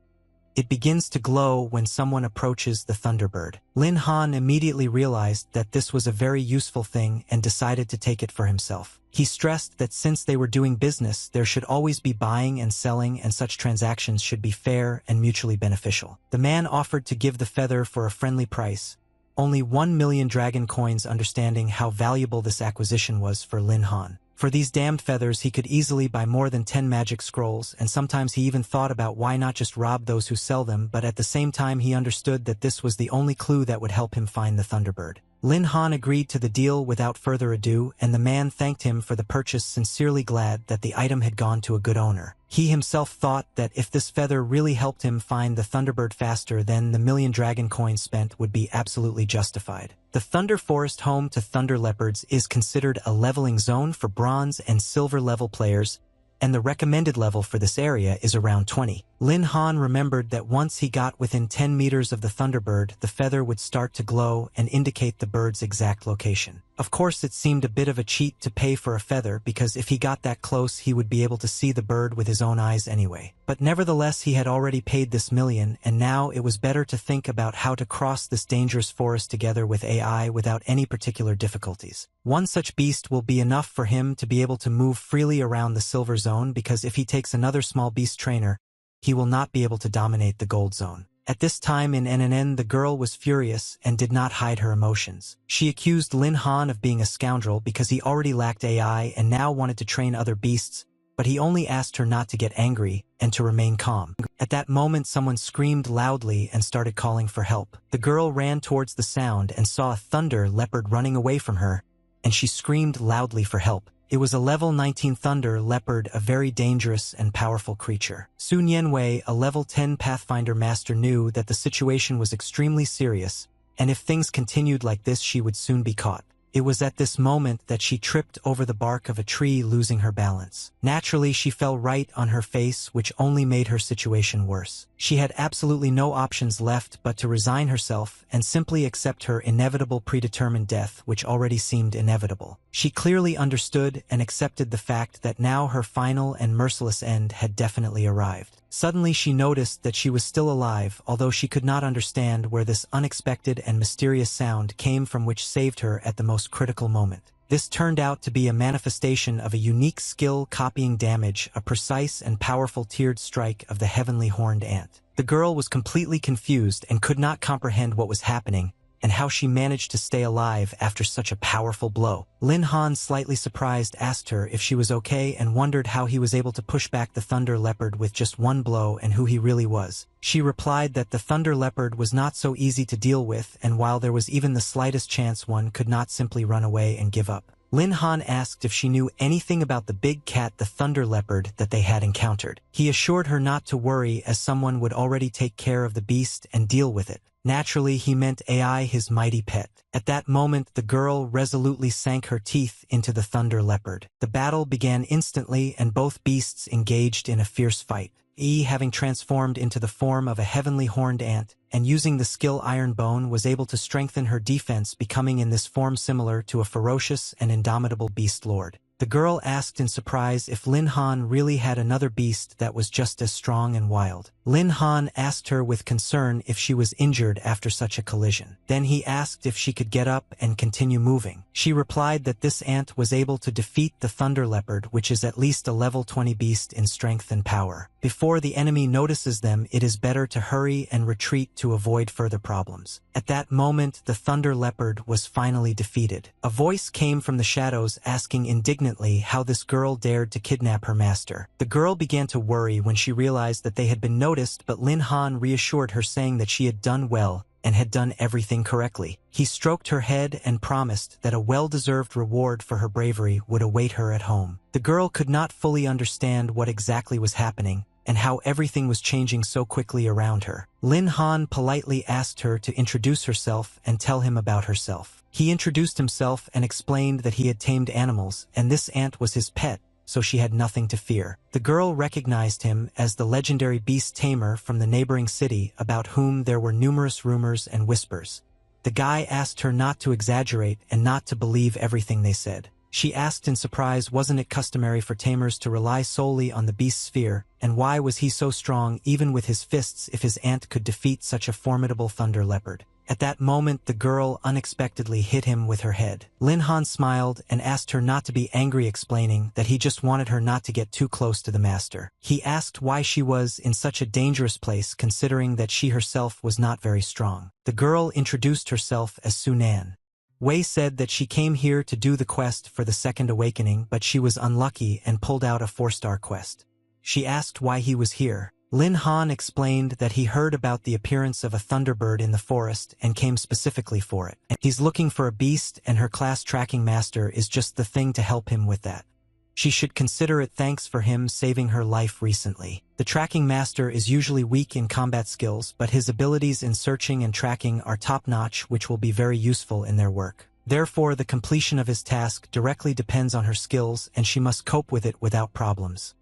It begins to glow when someone approaches the thunderbird. Lin Han immediately realized that this was a very useful thing and decided to take it for himself. He stressed that since they were doing business, there should always be buying and selling, and such transactions should be fair and mutually beneficial. The man offered to give the feather for a friendly price, only 1 million dragon coins, understanding how valuable this acquisition was for Lin Han. For these damned feathers, he could easily buy more than 10 magic scrolls, and sometimes he even thought about why not just rob those who sell them, but at the same time he understood that this was the only clue that would help him find the thunderbird. Lin Han agreed to the deal without further ado, and the man thanked him for the purchase, sincerely glad that the item had gone to a good owner. He himself thought that if this feather really helped him find the thunderbird faster, then the million dragon coins spent would be absolutely justified. The Thunder Forest, home to thunder leopards, is considered a leveling zone for bronze and silver level players, and the recommended level for this area is around 20. Lin Han remembered that once he got within 10 meters of the thunderbird, the feather would start to glow and indicate the bird's exact location. Of course, it seemed a bit of a cheat to pay for a feather, because if he got that close, he would be able to see the bird with his own eyes anyway. But nevertheless, he had already paid this million, and now it was better to think about how to cross this dangerous forest together with AI without any particular difficulties. One such beast will be enough for him to be able to move freely around the silver zone, because if he takes another small beast trainer, he will not be able to dominate the gold zone. At this time in NNN, the girl was furious and did not hide her emotions. She accused Lin Han of being a scoundrel because he already lacked AI and now wanted to train other beasts, but he only asked her not to get angry and to remain calm. At that moment, someone screamed loudly and started calling for help. The girl ran towards the sound and saw a thunder leopard running away from her, and she screamed loudly for help. It was a level 19 thunder leopard, a very dangerous and powerful creature. Sun Yanwei, a level 10 Pathfinder master, knew that the situation was extremely serious, and if things continued like this, she would soon be caught. It was at this moment that she tripped over the bark of a tree, losing her balance. Naturally, she fell right on her face, which only made her situation worse. She had absolutely no options left but to resign herself and simply accept her inevitable predetermined death, which already seemed inevitable. She clearly understood and accepted the fact that now her final and merciless end had definitely arrived. Suddenly she noticed that she was still alive, although she could not understand where this unexpected and mysterious sound came from, which saved her at the most critical moment. This turned out to be a manifestation of a unique skill, copying damage, a precise and powerful tiered strike of the heavenly horned ant. The girl was completely confused and could not comprehend what was happening, and how she managed to stay alive after such a powerful blow. Lin Han, slightly surprised, asked her if she was okay and wondered how he was able to push back the thunder leopard with just one blow and who he really was. She replied that the thunder leopard was not so easy to deal with, and while there was even the slightest chance, one could not simply run away and give up. Lin Han asked if she knew anything about the big cat, the thunder leopard, that they had encountered. He assured her not to worry, as someone would already take care of the beast and deal with it. Naturally, he meant AI, his mighty pet. At that moment, the girl resolutely sank her teeth into the thunder leopard. The battle began instantly, and both beasts engaged in a fierce fight. Having transformed into the form of a heavenly horned ant, and using the skill Iron Bone, was able to strengthen her defense, becoming in this form similar to a ferocious and indomitable beast lord. The girl asked in surprise if Lin Han really had another beast that was just as strong and wild. Lin Han asked her with concern if she was injured after such a collision. Then he asked if she could get up and continue moving. She replied that this ant was able to defeat the thunder leopard, which is at least a level 20 beast in strength and power. Before the enemy notices them, it is better to hurry and retreat to avoid further problems. At that moment, the thunder leopard was finally defeated. A voice came from the shadows asking indignantly how this girl dared to kidnap her master. The girl began to worry when she realized that they had been noticed, but Lin Han reassured her, saying that she had done well and had done everything correctly. He stroked her head and promised that a well-deserved reward for her bravery would await her at home. The girl could not fully understand what exactly was happening and how everything was changing so quickly around her. Lin Han politely asked her to introduce herself and tell him about herself. He introduced himself and explained that he had tamed animals, and this ant was his pet, so she had nothing to fear. The girl recognized him as the legendary beast tamer from the neighboring city about whom there were numerous rumors and whispers. The guy asked her not to exaggerate and not to believe everything they said. She asked in surprise, wasn't it customary for tamers to rely solely on the beast's fear, and why was he so strong even with his fists if his aunt could defeat such a formidable thunder leopard? At that moment the girl unexpectedly hit him with her head. Lin Han smiled and asked her not to be angry, explaining that he just wanted her not to get too close to the master. He asked why she was in such a dangerous place considering that she herself was not very strong. The girl introduced herself as Sunan. Wei said that she came here to do the quest for the second awakening, but she was unlucky and pulled out a 4-star quest. She asked why he was here. Lin Han explained that he heard about the appearance of a thunderbird in the forest and came specifically for it. He's looking for a beast, and her class tracking master is just the thing to help him with that. She should consider it thanks for him saving her life recently. The tracking master is usually weak in combat skills, but his abilities in searching and tracking are top-notch, which will be very useful in their work. Therefore, the completion of his task directly depends on her skills, and she must cope with it without problems.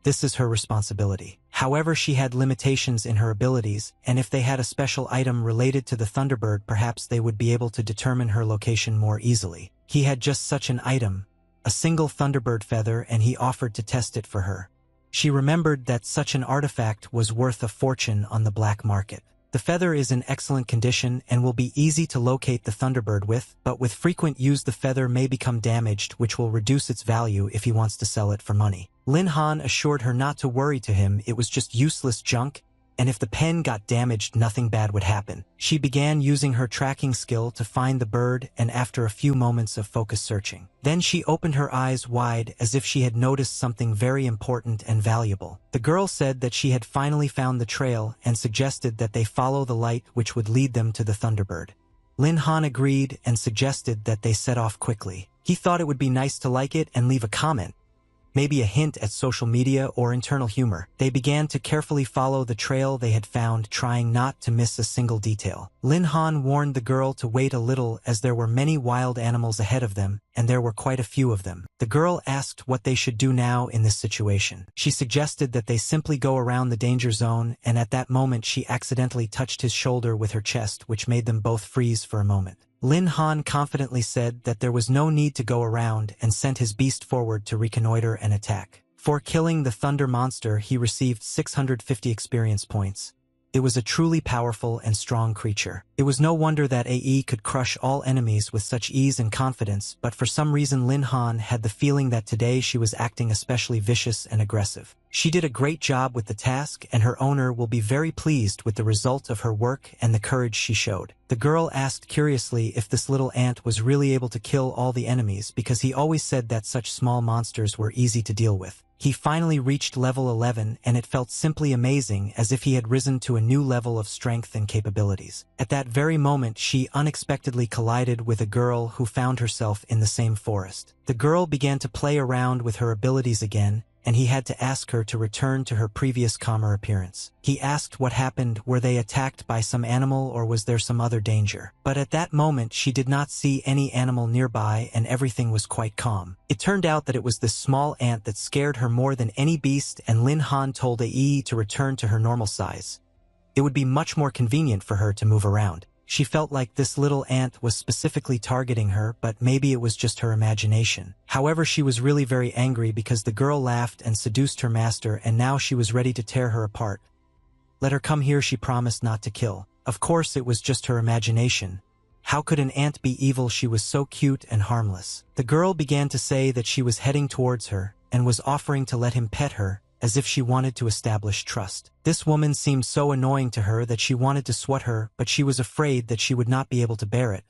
This is her responsibility. However, she had limitations in her abilities, and if they had a special item related to the Thunderbird, perhaps they would be able to determine her location more easily. He had just such an item, a single Thunderbird feather, and he offered to test it for her. She remembered that such an artifact was worth a fortune on the black market. The feather is in excellent condition and will be easy to locate the Thunderbird with, but with frequent use the feather may become damaged, which will reduce its value if he wants to sell it for money. Lin Han assured her not to worry, to him it was just useless junk, and if the pen got damaged nothing bad would happen. She began using her tracking skill to find the bird, and after a few moments of focused searching, then she opened her eyes wide as if she had noticed something very important and valuable. The girl said that she had finally found the trail and suggested that they follow the light which would lead them to the Thunderbird. Lin Han agreed and suggested that they set off quickly. He thought it would be nice to like it and leave a comment, maybe a hint at social media or internal humor. They began to carefully follow the trail they had found, trying not to miss a single detail. Lin Han warned the girl to wait a little as there were many wild animals ahead of them, and there were quite a few of them. The girl asked what they should do now in this situation. She suggested that they simply go around the danger zone, and at that moment she accidentally touched his shoulder with her chest, which made them both freeze for a moment. Lin Han confidently said that there was no need to go around and sent his beast forward to reconnoiter and attack. For killing the thunder monster he received 650 experience points. It was a truly powerful and strong creature. It was no wonder that AE could crush all enemies with such ease and confidence, but for some reason Lin Han had the feeling that today she was acting especially vicious and aggressive. She did a great job with the task, and her owner will be very pleased with the result of her work and the courage she showed. The girl asked curiously if this little ant was really able to kill all the enemies, because he always said that such small monsters were easy to deal with. He finally reached level 11, and it felt simply amazing, as if he had risen to a new level of strength and capabilities. At that very moment she unexpectedly collided with a girl who found herself in the same forest. The girl began to play around with her abilities again, and he had to ask her to return to her previous calmer appearance. He asked what happened, were they attacked by some animal or was there some other danger? But at that moment she did not see any animal nearby and everything was quite calm. It turned out that it was this small ant that scared her more than any beast, and Lin Han told AE to return to her normal size. It would be much more convenient for her to move around. She felt like this little ant was specifically targeting her, but maybe it was just her imagination. However, she was really very angry because the girl laughed and seduced her master, and now she was ready to tear her apart. Let her come here, she promised not to kill. Of course it was just her imagination. How could an ant be evil? She was so cute and harmless. The girl began to say that she was heading towards her, and was offering to let him pet her, as if she wanted to establish trust. This woman seemed so annoying to her that she wanted to swat her, but she was afraid that she would not be able to bear it.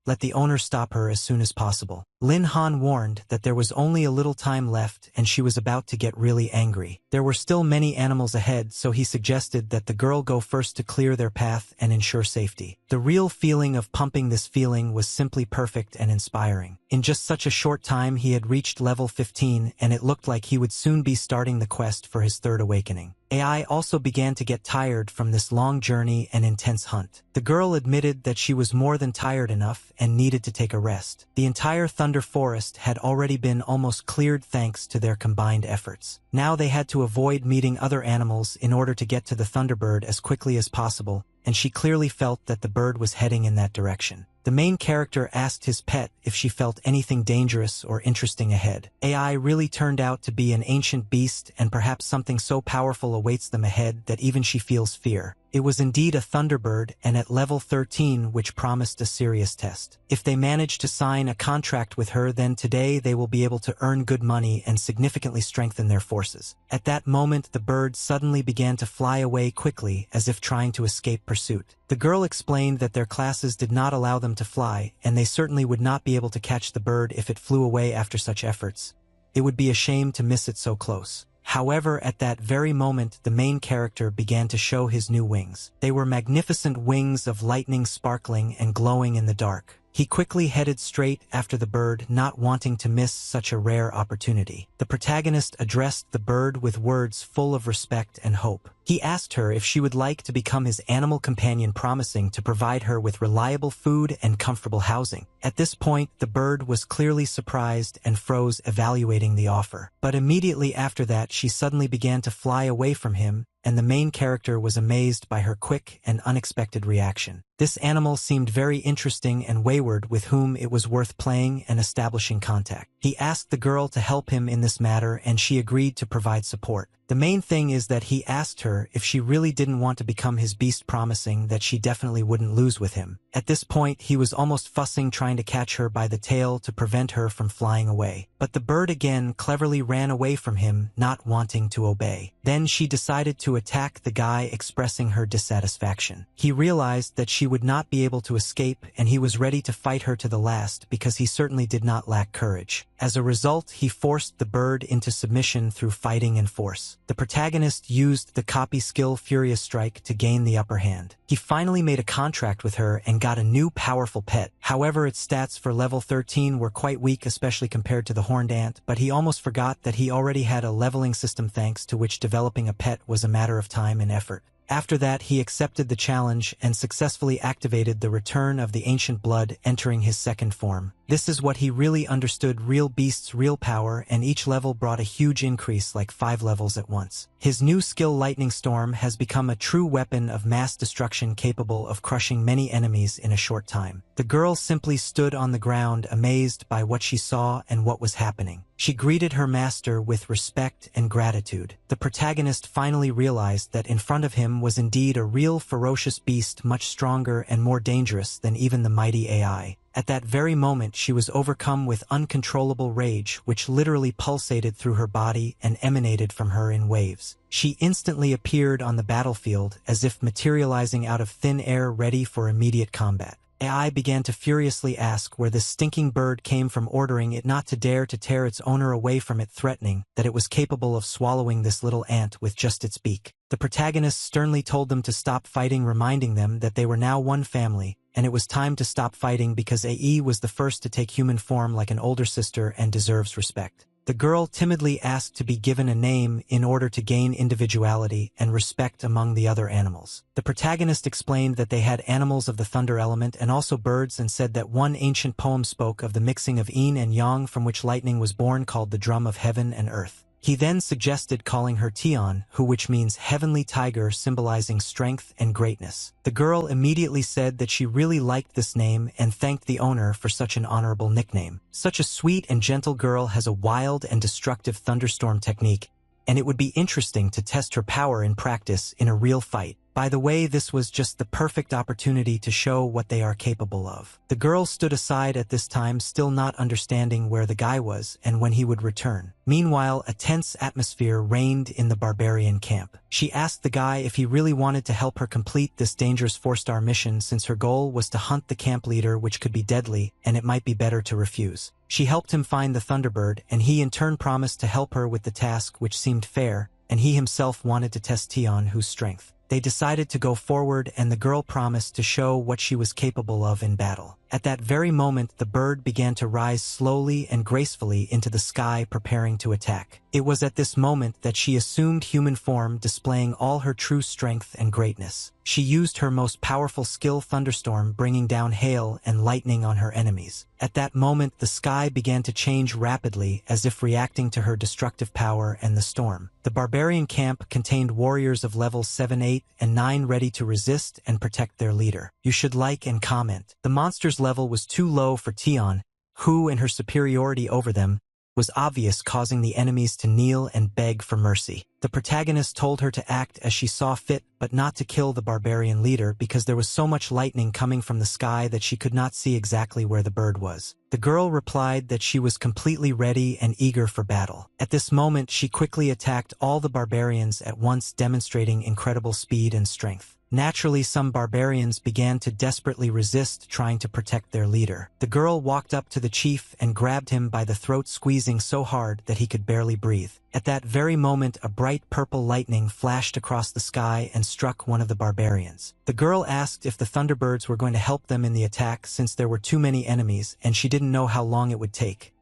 Let the owner stop her as soon as possible. Lin Han warned that there was only a little time left and she was about to get really angry. There were still many animals ahead, so he suggested that the girl go first to clear their path and ensure safety. The real feeling of pumping this feeling was simply perfect and inspiring. In just such a short time he had reached level 15, and it looked like he would soon be starting the quest for his third awakening. AI also began to get tired from this long journey and intense hunt. The girl admitted that she was more than tired enough and needed to take a rest. The entire Thunder Forest had already been almost cleared thanks to their combined efforts. Now they had to avoid meeting other animals in order to get to the Thunderbird as quickly as possible, and she clearly felt that the bird was heading in that direction. The main character asked his pet if she felt anything dangerous or interesting ahead. AI really turned out to be an ancient beast, and perhaps something so powerful awaits them ahead that even she feels fear. It was indeed a Thunderbird, and at level 13, which promised a serious test. If they manage to sign a contract with her, then today they will be able to earn good money and significantly strengthen their forces. At that moment, the bird suddenly began to fly away quickly, as if trying to escape pursuit. The girl explained that their classes did not allow them to fly, and they certainly would not be able to catch the bird if it flew away after such efforts. It would be a shame to miss it so close. However, at that very moment, the main character began to show his new wings. They were magnificent wings of lightning sparkling and glowing in the dark. He quickly headed straight after the bird, not wanting to miss such a rare opportunity. The protagonist addressed the bird with words full of respect and hope. He asked her if she would like to become his animal companion, promising to provide her with reliable food and comfortable housing. At this point, the bird was clearly surprised and froze, evaluating the offer. But immediately after that, she suddenly began to fly away from him, and the main character was amazed by her quick and unexpected reaction. This animal seemed very interesting and wayward, with whom it was worth playing and establishing contact. He asked the girl to help him in this matter, and she agreed to provide support. The main thing is that he asked her if she really didn't want to become his beast, promising that she definitely wouldn't lose with him. At this point, he was almost fussing, trying to catch her by the tail to prevent her from flying away. But the bird again cleverly ran away from him, not wanting to obey. Then she decided to attack the guy, expressing her dissatisfaction. He realized that she would not be able to escape, and he was ready to fight her to the last because he certainly did not lack courage. As a result, he forced the bird into submission through fighting and force. The protagonist used the copy skill Furious Strike to gain the upper hand. He finally made a contract with her and got a new powerful pet. However, its stats for level 13 were quite weak, especially compared to the horned ant, but he almost forgot that he already had a leveling system, thanks to which developing a pet was a matter of time and effort. After that, he accepted the challenge and successfully activated the return of the ancient blood, entering his second form. This is what he really understood: real beasts, real power, and each level brought a huge increase, like 5 levels at once. His new skill, Lightning Storm, has become a true weapon of mass destruction, capable of crushing many enemies in a short time. The girl simply stood on the ground, amazed by what she saw and what was happening. She greeted her master with respect and gratitude. The protagonist finally realized that in front of him was indeed a real ferocious beast, much stronger and more dangerous than even the mighty AI. At that very moment, she was overcome with uncontrollable rage, which literally pulsated through her body and emanated from her in waves. She instantly appeared on the battlefield, as if materializing out of thin air, ready for immediate combat. AI began to furiously ask where this stinking bird came from, ordering it not to dare to tear its owner away from it, threatening that it was capable of swallowing this little ant with just its beak. The protagonist sternly told them to stop fighting, reminding them that they were now one family, and it was time to stop fighting because AE was the first to take human form like an older sister and deserves respect. The girl timidly asked to be given a name in order to gain individuality and respect among the other animals. The protagonist explained that they had animals of the thunder element and also birds, and said that one ancient poem spoke of the mixing of yin and yang from which lightning was born, called the drum of heaven and earth. He then suggested calling her Tion, which means heavenly tiger, symbolizing strength and greatness. The girl immediately said that she really liked this name and thanked the owner for such an honorable nickname. Such a sweet and gentle girl has a wild and destructive thunderstorm technique, and it would be interesting to test her power in practice in a real fight. By the way, this was just the perfect opportunity to show what they are capable of. The girl stood aside at this time, still not understanding where the guy was and when he would return. Meanwhile, a tense atmosphere reigned in the barbarian camp. She asked the guy if he really wanted to help her complete this dangerous 4-star mission, since her goal was to hunt the camp leader, which could be deadly, and it might be better to refuse. She helped him find the Thunderbird, and he in turn promised to help her with the task, which seemed fair, and he himself wanted to test Tion's strength. They decided to go forward, and the girl promised to show what she was capable of in battle. At that very moment, the bird began to rise slowly and gracefully into the sky, preparing to attack. It was at this moment that she assumed human form, displaying all her true strength and greatness. She used her most powerful skill, Thunderstorm, bringing down hail and lightning on her enemies. At that moment, the sky began to change rapidly, as if reacting to her destructive power and the storm. The barbarian camp contained warriors of levels 7, 8, and 9 ready to resist and protect their leader. You should like and comment. The monster's level was too low for Tion, who, in her superiority over them, was obvious, causing the enemies to kneel and beg for mercy. The protagonist told her to act as she saw fit, but not to kill the barbarian leader because there was so much lightning coming from the sky that she could not see exactly where the bird was. The girl replied that she was completely ready and eager for battle. At this moment, she quickly attacked all the barbarians at once, demonstrating incredible speed and strength. Naturally, some barbarians began to desperately resist, trying to protect their leader. The girl walked up to the chief and grabbed him by the throat, squeezing so hard that he could barely breathe. At that very moment, a bright purple lightning flashed across the sky and struck one of the barbarians. The girl asked if the Thunderbirds were going to help them in the attack since there were too many enemies and she didn't know how long it would take.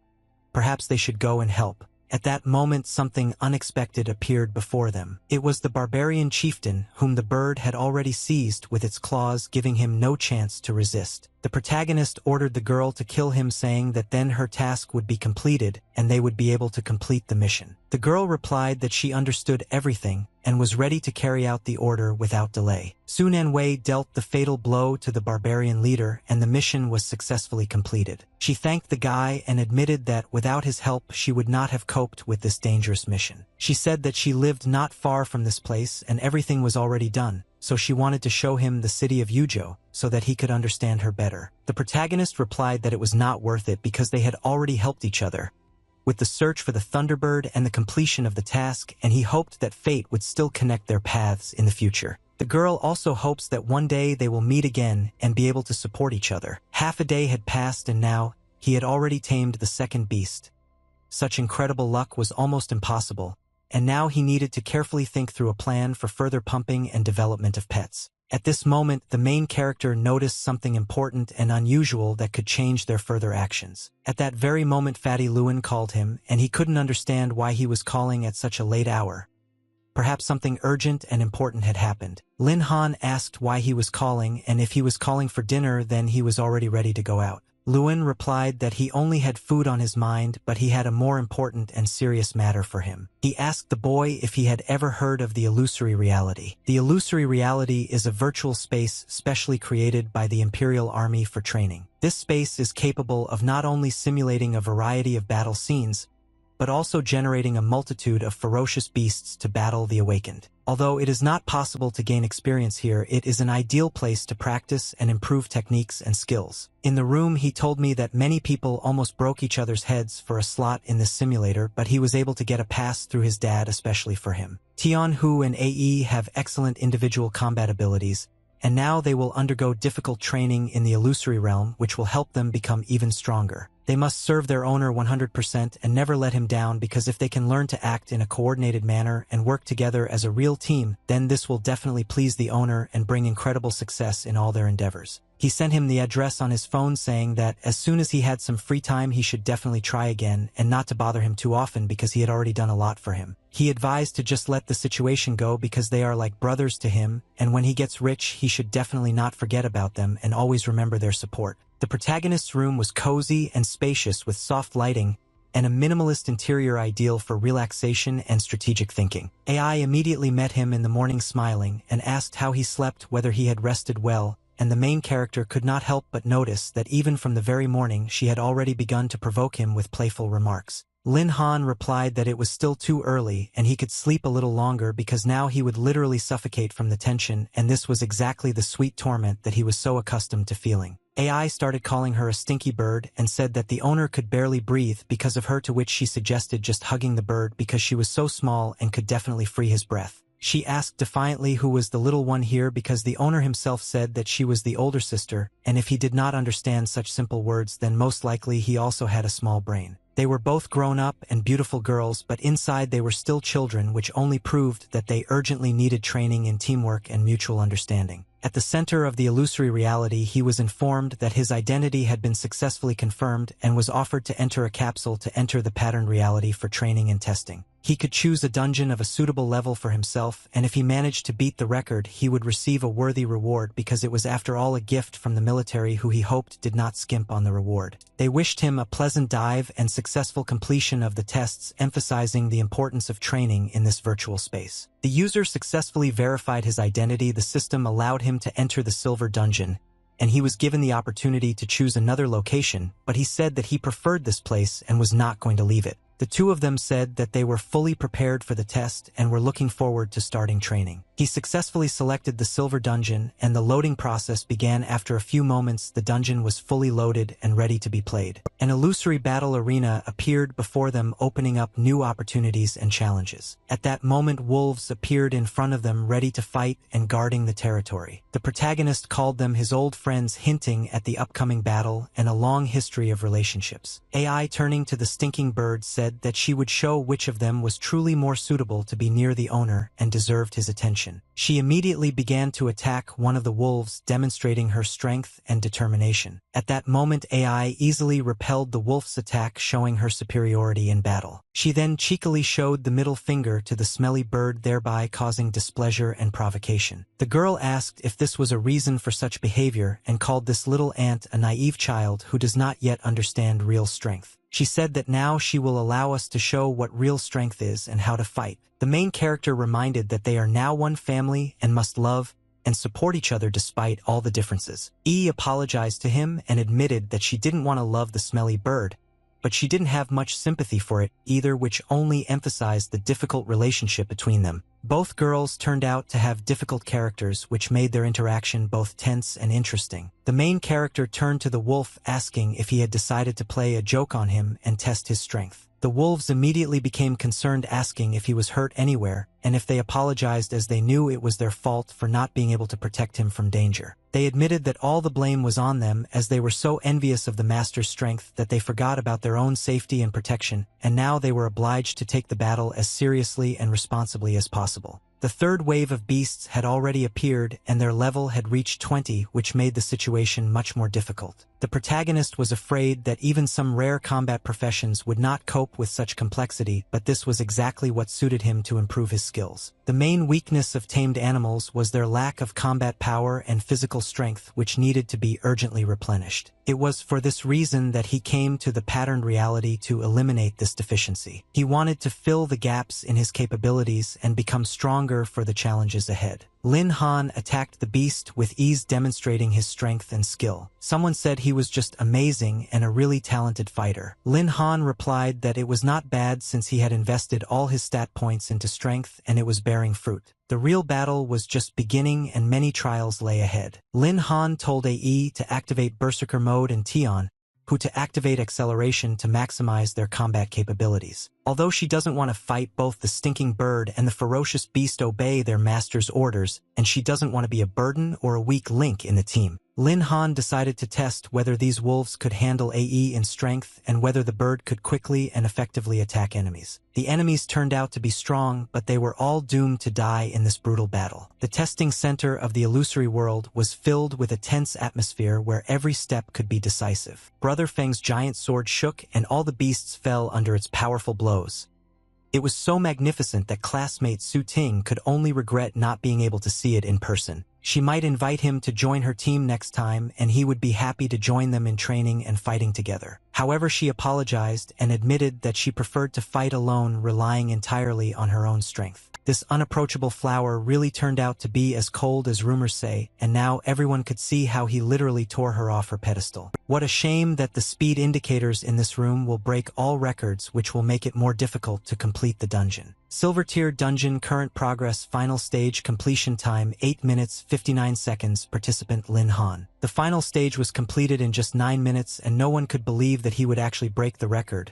Perhaps they should go and help. At that moment, something unexpected appeared before them. It was the barbarian chieftain, whom the bird had already seized with its claws, giving him no chance to resist. The protagonist ordered the girl to kill him, saying that then her task would be completed and they would be able to complete the mission. The girl replied that she understood everything and was ready to carry out the order without delay. Soon Anwei dealt the fatal blow to the barbarian leader and the mission was successfully completed. She thanked the guy and admitted that without his help she would not have coped with this dangerous mission. She said that she lived not far from this place and everything was already done, so she wanted to show him the city of Yujo so that he could understand her better. The protagonist replied that it was not worth it because they had already helped each other with the search for the Thunderbird and the completion of the task, and he hoped that fate would still connect their paths in the future. The girl also hopes that one day they will meet again and be able to support each other. Half a day had passed and now he had already tamed the second beast. Such incredible luck was almost impossible, and now he needed to carefully think through a plan for further pumping and development of pets. At this moment, the main character noticed something important and unusual that could change their further actions. At that very moment, Fatty Lewin called him, and he couldn't understand why he was calling at such a late hour. Perhaps something urgent and important had happened. Lin Han asked why he was calling, and if he was calling for dinner, then he was already ready to go out. Lewin replied that he only had food on his mind, but he had a more important and serious matter for him. He asked the boy if he had ever heard of the illusory reality. The illusory reality is a virtual space specially created by the Imperial Army for training. This space is capable of not only simulating a variety of battle scenes, but also generating a multitude of ferocious beasts to battle the awakened. Although it is not possible to gain experience here, it is an ideal place to practice and improve techniques and skills. In the room, he told me that many people almost broke each other's heads for a slot in this simulator, but he was able to get a pass through his dad especially for him. Tian Hu and AE have excellent individual combat abilities, and now they will undergo difficult training in the illusory realm, which will help them become even stronger. They must serve their owner 100% and never let him down, because if they can learn to act in a coordinated manner and work together as a real team, then this will definitely please the owner and bring incredible success in all their endeavors. He sent him the address on his phone, saying that as soon as he had some free time he should definitely try again and not to bother him too often because he had already done a lot for him. He advised to just let the situation go because they are like brothers to him, and when he gets rich he should definitely not forget about them and always remember their support. The protagonist's room was cozy and spacious with soft lighting and a minimalist interior ideal for relaxation and strategic thinking. AI immediately met him in the morning smiling and asked how he slept, whether he had rested well, and the main character could not help but notice that even from the very morning she had already begun to provoke him with playful remarks. Lin Han replied that it was still too early and he could sleep a little longer because now he would literally suffocate from the tension, and this was exactly the sweet torment that he was so accustomed to feeling. AI started calling her a stinky bird and said that the owner could barely breathe because of her, to which she suggested just hugging the bird because she was so small and could definitely free his breath. She asked defiantly who was the little one here because the owner himself said that she was the older sister, and if he did not understand such simple words then most likely he also had a small brain. They were both grown up and beautiful girls, but inside they were still children, which only proved that they urgently needed training in teamwork and mutual understanding. At the center of the illusory reality, he was informed that his identity had been successfully confirmed and was offered to enter a capsule to enter the patterned reality for training and testing. He could choose a dungeon of a suitable level for himself, and if he managed to beat the record, he would receive a worthy reward because it was after all a gift from the military who he hoped did not skimp on the reward. They wished him a pleasant dive and successful completion of the tests, emphasizing the importance of training in this virtual space. The user successfully verified his identity. The system allowed him to enter the silver dungeon, and he was given the opportunity to choose another location, but he said that he preferred this place and was not going to leave it. The two of them said that they were fully prepared for the test and were looking forward to starting training. He successfully selected the silver dungeon, and the loading process began. After a few moments, the dungeon was fully loaded and ready to be played. An illusory battle arena appeared before them, opening up new opportunities and challenges. At that moment, wolves appeared in front of them, ready to fight and guarding the territory. The protagonist called them his old friends, hinting at the upcoming battle and a long history of relationships. AI, turning to the stinking bird, said that she would show which of them was truly more suitable to be near the owner and deserved his attention. She immediately began to attack one of the wolves, demonstrating her strength and determination. At that moment, AI easily repelled the wolf's attack, showing her superiority in battle. She then cheekily showed the middle finger to the smelly bird, thereby causing displeasure and provocation. The girl asked if this was a reason for such behavior and called this little ant a naive child who does not yet understand real strength. She said that now she will allow us to show what real strength is and how to fight. The main character reminded that they are now one family and must love and support each other despite all the differences. E apologized to him and admitted that she didn't want to love the smelly bird, but she didn't have much sympathy for it either, which only emphasized the difficult relationship between them. Both girls turned out to have difficult characters, which made their interaction both tense and interesting. The main character turned to the wolf, asking if he had decided to play a joke on him and test his strength. The wolves immediately became concerned, asking if he was hurt anywhere, and if they apologized, as they knew it was their fault for not being able to protect him from danger. They admitted that all the blame was on them, as they were so envious of the master's strength that they forgot about their own safety and protection, and now they were obliged to take the battle as seriously and responsibly as possible. The third wave of beasts had already appeared, and their level had reached 20, which made the situation much more difficult. The protagonist was afraid that even some rare combat professions would not cope with such complexity, but this was exactly what suited him to improve his skills. The main weakness of tamed animals was their lack of combat power and physical strength, which needed to be urgently replenished. It was for this reason that he came to the patterned reality to eliminate this deficiency. He wanted to fill the gaps in his capabilities and become stronger for the challenges ahead. Lin Han attacked the beast with ease, demonstrating his strength and skill. Someone said he was just amazing and a really talented fighter. Lin Han replied that it was not bad since he had invested all his stat points into strength and it was bearing fruit. The real battle was just beginning and many trials lay ahead. Lin Han told AE to activate Berserker mode and Tion, who to activate acceleration to maximize their combat capabilities. Although she doesn't want to fight, both the stinking bird and the ferocious beast obey their master's orders, and she doesn't want to be a burden or a weak link in the team. Lin Han decided to test whether these wolves could handle AE in strength and whether the bird could quickly and effectively attack enemies. The enemies turned out to be strong, but they were all doomed to die in this brutal battle. The testing center of the illusory world was filled with a tense atmosphere where every step could be decisive. Brother Feng's giant sword shook and all the beasts fell under its powerful blows. It was so magnificent that classmate Su Ting could only regret not being able to see it in person. She might invite him to join her team next time, and he would be happy to join them in training and fighting together. However, she apologized and admitted that she preferred to fight alone, relying entirely on her own strength. This unapproachable flower really turned out to be as cold as rumors say, and now everyone could see how he literally tore her off her pedestal. What a shame that the speed indicators in this room will break all records, which will make it more difficult to complete the dungeon. Silver tier dungeon, current progress, final stage, completion time 8 minutes 59 seconds, participant Lin Han. The final stage was completed in just 9 minutes, and no one could believe that he would actually break the record.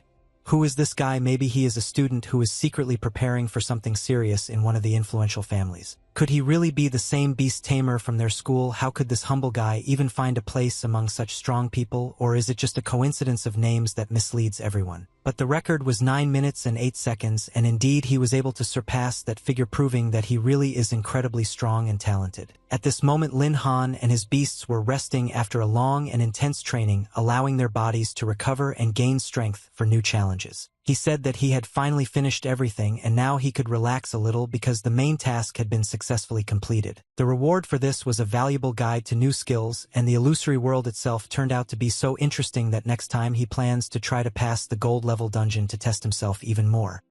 Who is this guy? Maybe he is a student who is secretly preparing for something serious in one of the influential families. Could he really be the same beast tamer from their school? How could this humble guy even find a place among such strong people, or is it just a coincidence of names that misleads everyone? But the record was 9 minutes and 8 seconds, and indeed he was able to surpass that figure, proving that he really is incredibly strong and talented. At this moment, Lin Han and his beasts were resting after a long and intense training, allowing their bodies to recover and gain strength for new challenges. He said that he had finally finished everything and now he could relax a little because the main task had been successfully completed. The reward for this was a valuable guide to new skills, and the illusory world itself turned out to be so interesting that next time he plans to try to pass the gold level dungeon to test himself even more.